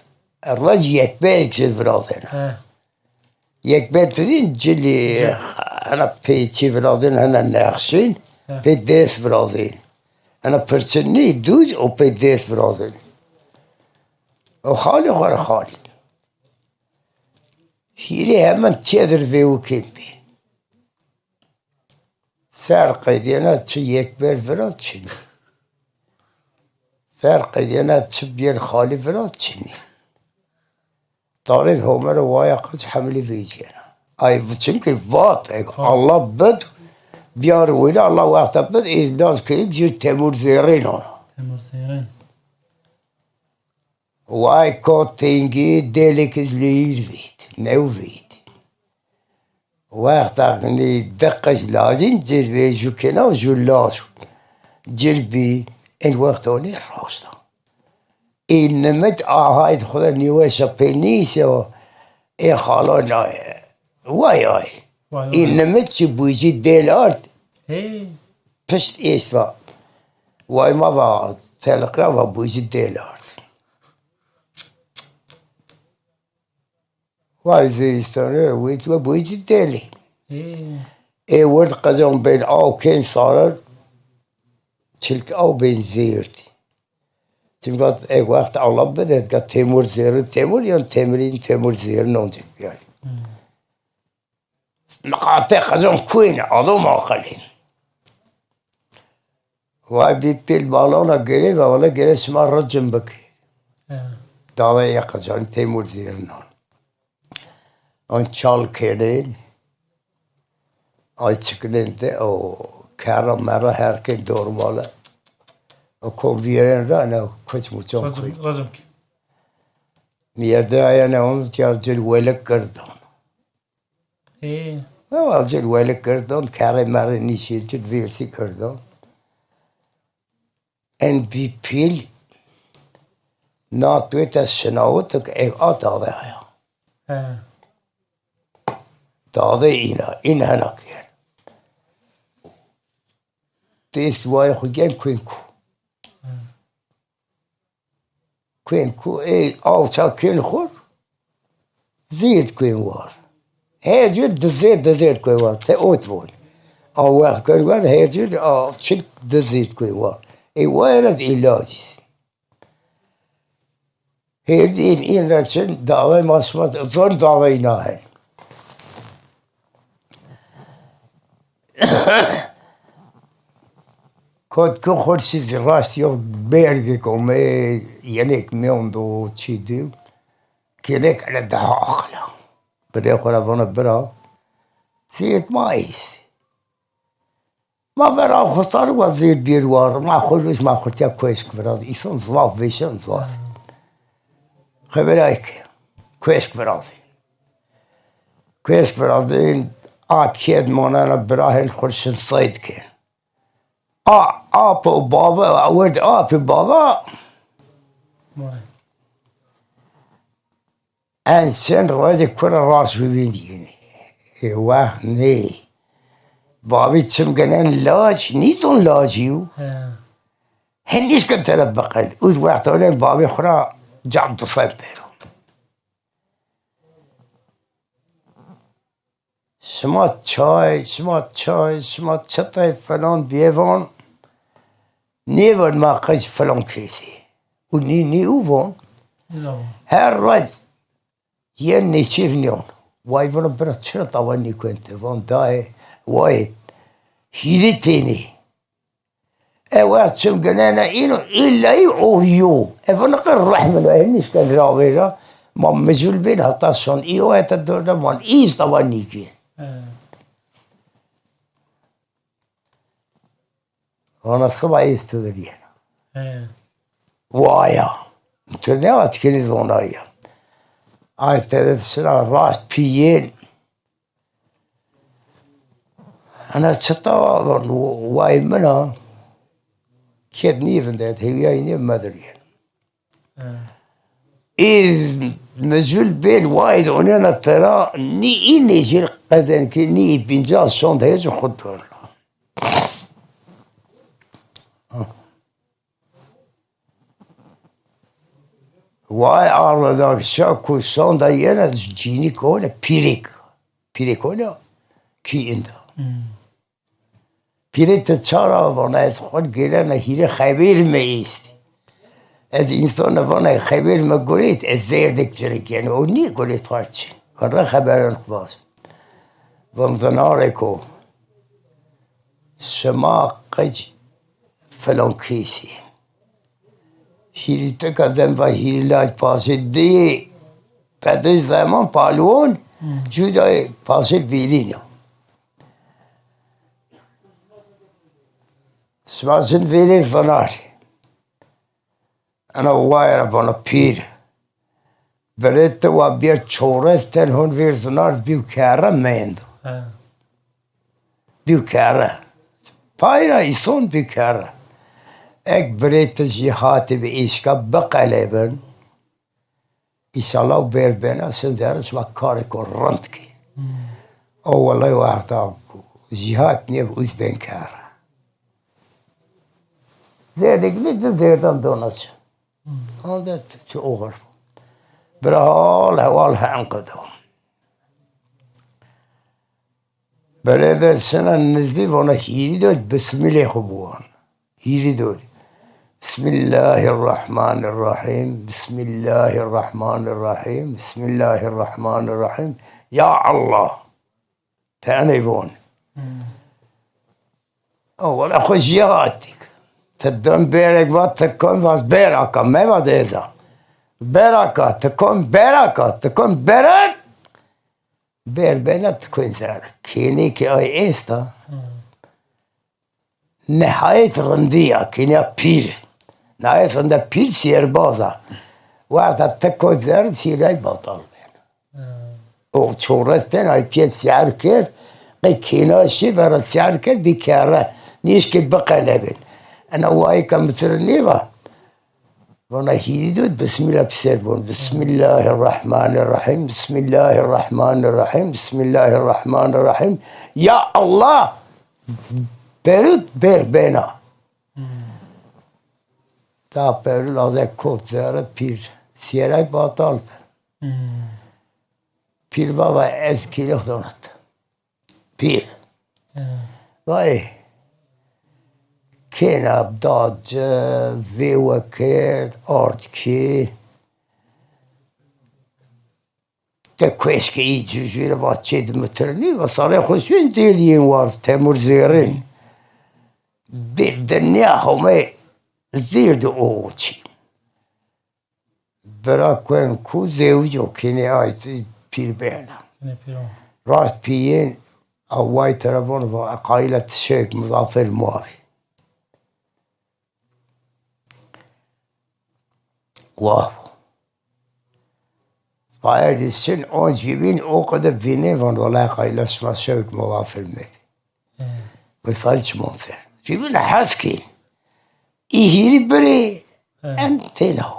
الرجل يتبعك زفرادنا يكبر تدين جلي انا بيتشي فرادين انا ناخشين بيديس فرادين انا برسني دوج او بيديس فرادين وخالي غير خالي هيري هم تشادر فيو كيمبي فرق دينا يكبر فراد شني فرق دينا تبير خالي فراد شني طارق هومر وايا قد حملي فيجينا اي çünkü vat Allah bed biyar wila Allah vaqta bed izdaz kıyık jir temur zerin ona Temur Seyren. Vay kotingi delik izleyir vit nev vit vaqta ni دقش لازم جربي جوكنا جلاس جربي الوقت ولي راستا إنمت هاي خدا نيوسا بنيسا إيه خالانا واي إنمت شبوجي ديلارد بس إيشفا واي ما با تلقى وبوجي ديلارد وزيستانه ويت وبويت التالي ايه ورد قدم بين كين صارر تلك بين زيرتي تبقى وقت الله بدأت قد تيمور زير تيمور يعني تيمور زير نونتي يعني مقاطع قدم كوين عظم عقلين وبيبي البالونة قريبة ولا قريبة اسمها الرجم بكي دعوة يقظان تيمور زير نون on Charles Kennedy açıklandı o karamara herkes doğrumalı o konviyen rana kuç muçon koy رجم niyerde ayane onu çarjel welek kırdı ايه o alcel welek kırdı karamara nişiçit versi kırdı en bir pil natwet şenavut ev atadı ya tadı ina nakir تيست واي خجان كوينكو او تاكين خور زيد كوين وار هيجر دزيد كوين وار تأوت فول او واحد كوين وار هيجر تشك دزيد كوين وار وارد علاجي هيردين إن رسن دعوة مصمت ظن دعوة ناهن Kod khorsiz rast yok berge kome yenek meondo çiğdi kelek ala daha akla bire khora bana bira siyet mais ma bira khostar vazir bir var ma kholish ma khortia koesk biraz ison zlav veşen zlav khaberak koesk biraz in apked monana brahen khorsin sayt ke Apa baba, ورد بابا انسان راجع كرة راس ببيني واه ني بابي تسم قنان لاج نيتون لاجيو هنيش كنت بقل وذ واحد ولين بابي خرا جعب تصيب بيرو سمات شاي شطي فلان بيفون نيفر ما قيس فلان كيسي وني اوفون هر رج يني شيرنيون واي فون برا شرطة واني كنت فون داي واي هيدتيني واحد شم قنانا إنو إلا يو فون قر رحمة وهنيش كان راويرا ما مزول بين هطاسون إيوه تدورنا من إيز طواني كين أنا الصبح يستدري وايا تناوت كني زونايا أي 3 سنة راست بيين أنا تشطاون واي منها كيد نيفن دات هي نيف مدريان إذ نزول بين وايد ونانا ترى ني إني جير قدن كني بنجال صوند هيز خطر واي أرى ذاك شاكو صوند أيانا جيني كونا بيريكونا كي إندا بيريت تشارا وانا يدخل قيلانا هيري خبير ما يستي الإنسان وانا خبير ما قريت الزير دكتوريك يعني وني قريت خارج قرر خبر الخباز ومضناركو سما قج فلان كيسي هیری تکادم و هیری لاج پاسه دی بعد زمان پالون جودای پاسه ویلینو سماسن ویلین فناری أنا واير فانا بير بريت وابير تشورستن هون فيرزنار بيو كارا ميندو بيو كارا بايرا يسون بيو كارا اك بريت جهات بإيشكا بقلبن إن شاء الله بير بينا سندرس وكارك ورنتكي أو والله واحد جهات نيب أزبين كارا ذلك لدى زيردان دونس هذا تأغر برهال هوالها انقذهم برای سنه نزدی وانا هیری داد بسم الله خوبوان هیری داد بسم الله الرحمن الرحیم بسم الله الرحمن الرحیم بسم الله الرحمن الرحیم یا الله تاني بون اولا خوشیاتك تدون بيرك بات تكون باز بركة ما بعد إذا بركة تكون بركة تكون برك بير بينا تكون زار كيني كي أي إستا نهاية رندية كيني بير نهاية رندية بير سير بازا وقت تكون زار سيراي بطل او چورستن أي بير سيار كير قي كيناشي برا سيار كير بكارة نيش كد بقلبن أنا واي كمترنيبا وانا هيدود بسم الله بسربون بسم الله الرحمن الرحيم بسم الله الرحمن الرحيم بسم الله الرحمن الرحيم يا الله برود بر بنا تا برود از کود زاره پیر سیره باطال پیر بابا از کلیخ داند پیر وای كان ابداد في وكير اردكي تكويش كي يجي باتشيد مترني وصار خوشين ديلين وار تمر زيرين بالدنيا هما زير اوتشي برا كون كو زوجو كيني اي بير بينا راست بيين او واي ترابون وقايلة الشيخ مظافر موافي واو بعد السن اون جيبين اوقد فيني فان ولا قايل اسمع شوك مضاف المي ويصالش منصر جيبين حاسكين يهيري بري انتينو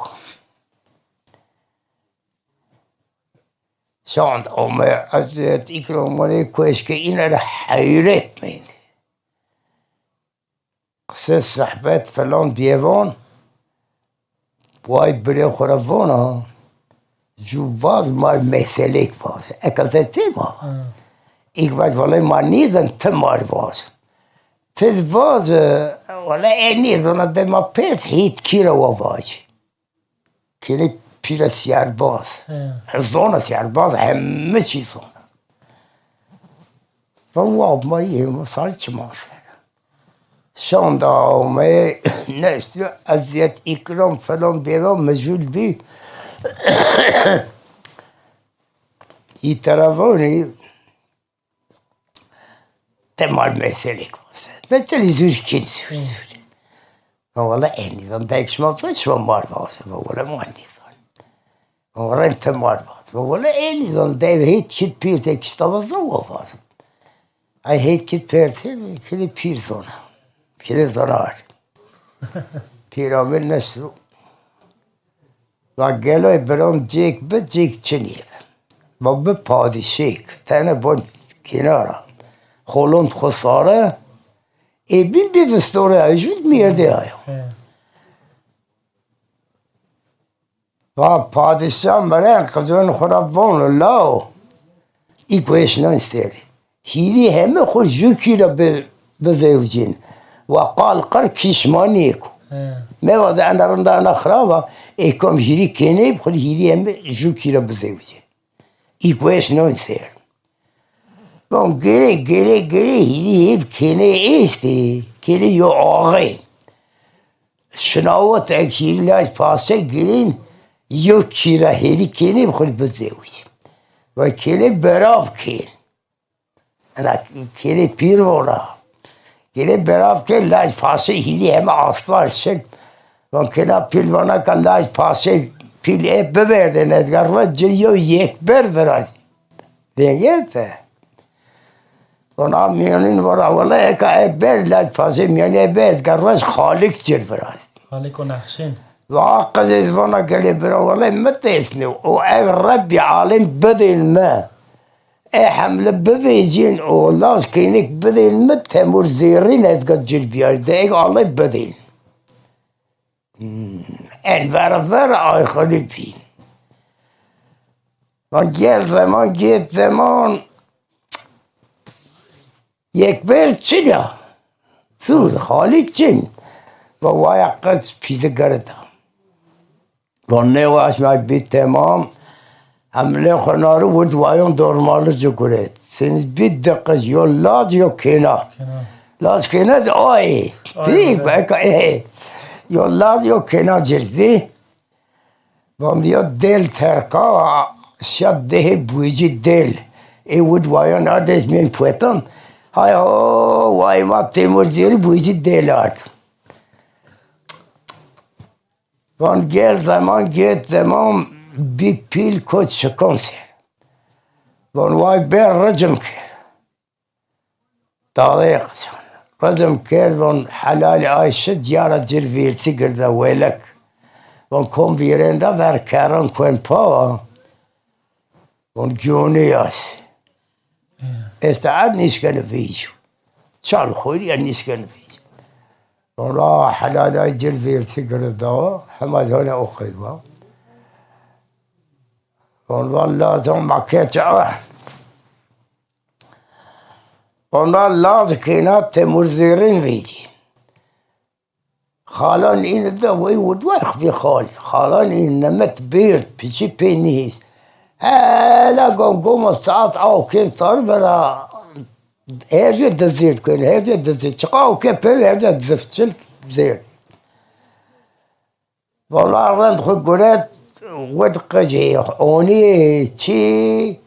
شاند اوما ازيت اكرام ولي كويش كاين على حيرات مين قصص صحبات فلان بيفون واي بري خرافونا جو واز مار مثلك واز اكلت تيما ik weet wel maar niet een te maar was het was ولا niet dan dat maar pet hit kilo was kilo pila siar bas zona siar bas hem چی zona فواب ما يهم صارت ما شان دا ما نشت ازيت اكرام فلان بيرام مجهول بي يترافوني تمار مسلك مثل يزور كيد والله اني ظن دايكش ما طلعش مار باص والله ما عندي ظن والله انت مار باص والله اني ظن دايب هيت شيت بير تاكش طبعا زوا باص اي هيت كيت بيرتي كلي بير زونا كلي زرار پیرامل نشرو و گلوی برام جیک به جیک چنیه و به پادشیک تنه با کناره خولوند خساره ای بین بیفستوره ایجود میرده آیا و پادشاه برای قضان خرابان لاو ای کویش نانستیری هیلی همه خود جوکی را بزیوجین وقال قر كيشمانيكو ما وضع أنا رندا أنا خرابة إيكم هيري كيني بخل هيري هم جو كيرا بزيوجي إيكويش نونسير بون جري هيري هيب كيني إيستي كيني يو آغي شناوة تأكيري لاج پاسه گرين يو كيرا هيري كيني بخل بزيوجي وكيني براف كين أنا كيني بيرورا Yine beraber laç pası hili hem aslarsın. Ve kena pilvana ka laç pası pil ebbe verden edgar ve ciliyo yekber veraz. Denge fe. Ona miyanin vara valla eka ebber laç pası miyani ebbe edgar ve halik cil veraz. خالق ونحشين Ve akkaz ezvana gele bera valla mette esni. O ev Rabbi alim bedil me. حمله بفيجين والله كينك بدين متمر زيرين هتقجل بيردك الله بدين الفرفر آي خليفين ما جيت زمان یک بر چنیا سور خالی چن و وایقت پیزه گردم و نواش ما بیت تمام حمله خنارو ود وایون دورمالو جوکرت سنز بیت دقیق یا لاج یا کنا لاج کنا آی تیک باید یا لاج یا کنا جردی وام دیا دل ترکا شد ده بویجی دل ای ود وایون آدش من پویتن های وای ما تیمور زیری بویجی دل آد وان گل زمان گیت زمان بی پیل کد شکن سر وان وای بیر رجم کرد طریق رجم کرد وان حلال آیشه دیارت جر ویرسی گرده ویلک وان کن ویرنده در کران کن پا وان جونی آسی استعاد نیشکن ویجو چال خوری نیشکن ویجو وان را حلال آی جر ویرسی گرده همه هونه اقیبا وان لازم مکه وان لازم کینات تیمور زیرین ویجی خالان این ده وی ود وقتی خالی خالان این نمت بیرد پیچی پی نیست هلا گم ساعت آو که سر برا هرجه دزید کن هرجه دزید چقا او که پیل هرجه دزفتشل زیر والا رند خود گرد ود قجی اونی چی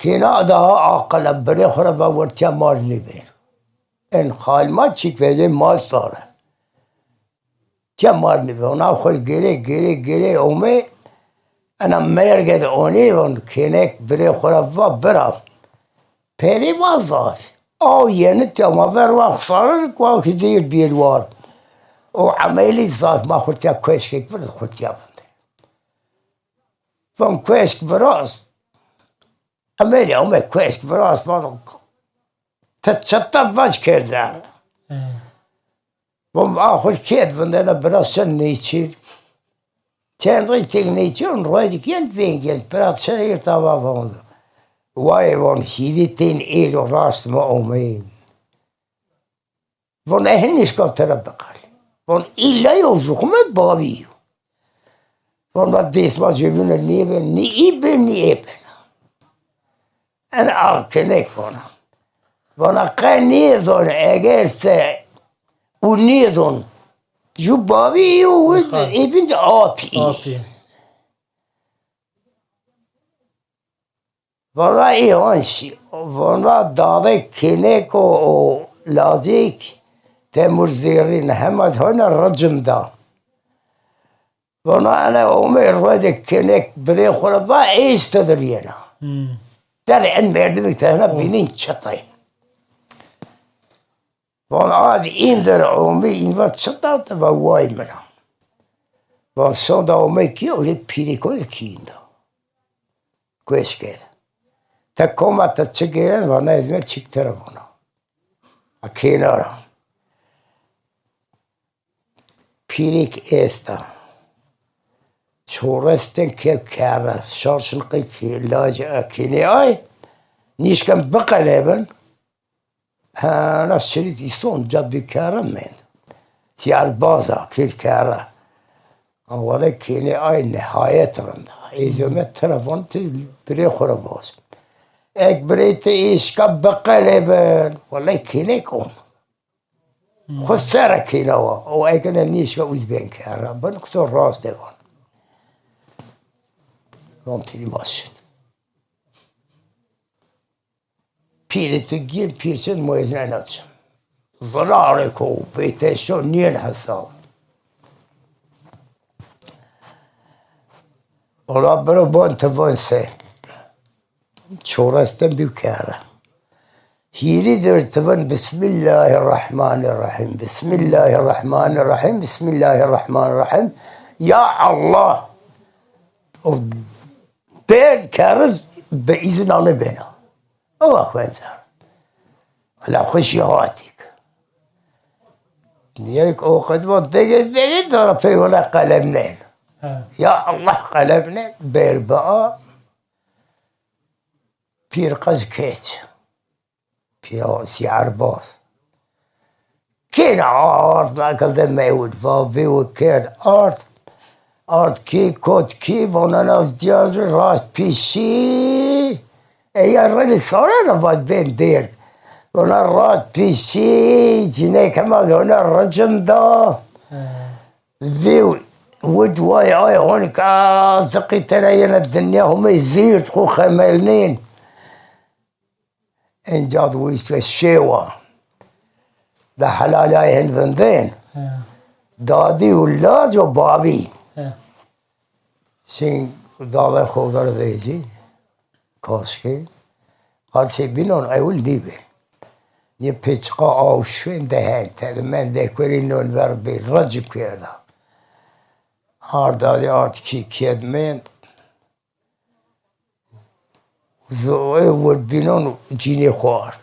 کنا ده عقل بری خورا با ورتیا مار نبیر این خال ما چی که مال ساره چه مار نبیر اونا خود گیره اومه انا مرگد اونی اون کنک بری خورا و برام پیری وظاف او یعنی ما بر وقت صار کوه دیر بیروار او عملی ذات ما خودتیا کوشک برد خودتیا بنده فهم کوشک براست عملی اومه کوشک براست ما تتشطب وجه کردن فهم آخر کید بنده براست نیچیر چند ریتیگ نیچیر اون روی کیند وینگل براست شدیر تابا فهمده وای وان هیدی تین ایرو راست ما اومین وان اهنیش کن ترا بقال وان ایلا یو زخمت بابیو وان با دیست ما جبون نیبن نی ایبن انا آکنک وان اقا نیزون اگر سه او نیزون جو بابیو ایبن جا آپی وانا ایهانشی وانا داده کنک و لازیک تیمور زیرین همه هنه رجم دا وانا انا اومه روز کنک بری خورد و ایست درینا در این مردمی تهنا بینین چطای وانا آد این در اومه این وقت چطا و وای منا وانا سونده اومه کی اولی پیری کنه کی این دا گوش کرد تکومه تا چگیرن و نایزمه چیک ترفونا کنارا پیریک ایستا چورستن که کاره شارشنقی که لاج اکنی آی نیشکن بقلبن ناس شرید ایستون جد بی کاره مند سیار بازا کل کاره اولا کنی آی نهایت رنده ایزومه ترفون تی بری خوره باز اک بریت ایشکا بقلبن والله کنه کن خستره کنه او اکنه نیشکا اوز بین کاره بن کسو راست دیگان رام تیلی باز شد پیری تو گیر پیرشن مویزن ایناتشم ضراره کو بیتشو نین حساب اولا برو بان تبان سه چورستن بیو کاره هیری در تبان بسم الله الرحمن الرحیم بسم الله الرحمن الرحیم بسم الله الرحمن الرحیم یا الله بین کاره به ایزن آنه بینا او اخوان زار ولا خوشی هاتیک یک او قدوان دیگه داره پیوله قلب نین یا الله قلب نین بیر بقا پیر قز کیچ في عرباس كان عرض أكل ميود فابي وكان عرض كي كوت كي وناس جاز راس بيشي هي الرجل صارنا بعد بين دير ونا راس بيشي جينا كمان هنا الرجم دا ذي ود واي اي هونك زقي ترينا الدنيا هم يزير تخو خمالنين ان جاد ويس الشيوة ده حلال اي هنفندين دادي ولاد وبابي سين دادا خودر ویزی کاشکی قالسی بینون اول دیبه یه پیچقا آوشوین دهن تد من دکوری نون ور بی رجب کرده دادی کی کید من زوی ود بینون جینی خوارد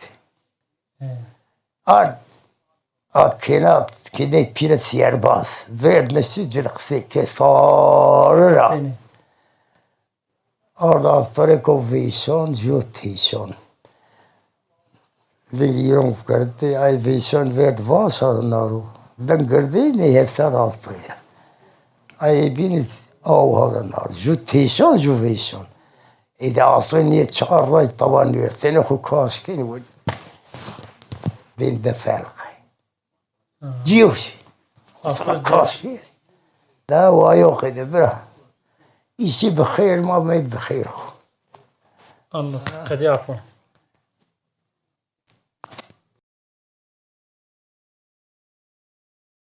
کنات که نه پیرت سیر باز ورد نسی جرقسی که ساره را از طریق ویسان جوتیسان دیگران کرده ای ویسان ورد واسه نارو دنگردی نیفتر آفریده ای بینید آوها نار جوتیسان جو ویسان ایده اصلا نیه چهار رای طبعا ورتنه خو کاسکنی بود بین دفلقه جيوش كاسكي لا وياخذ بره يجي بخير ما بخير الله قد يعفو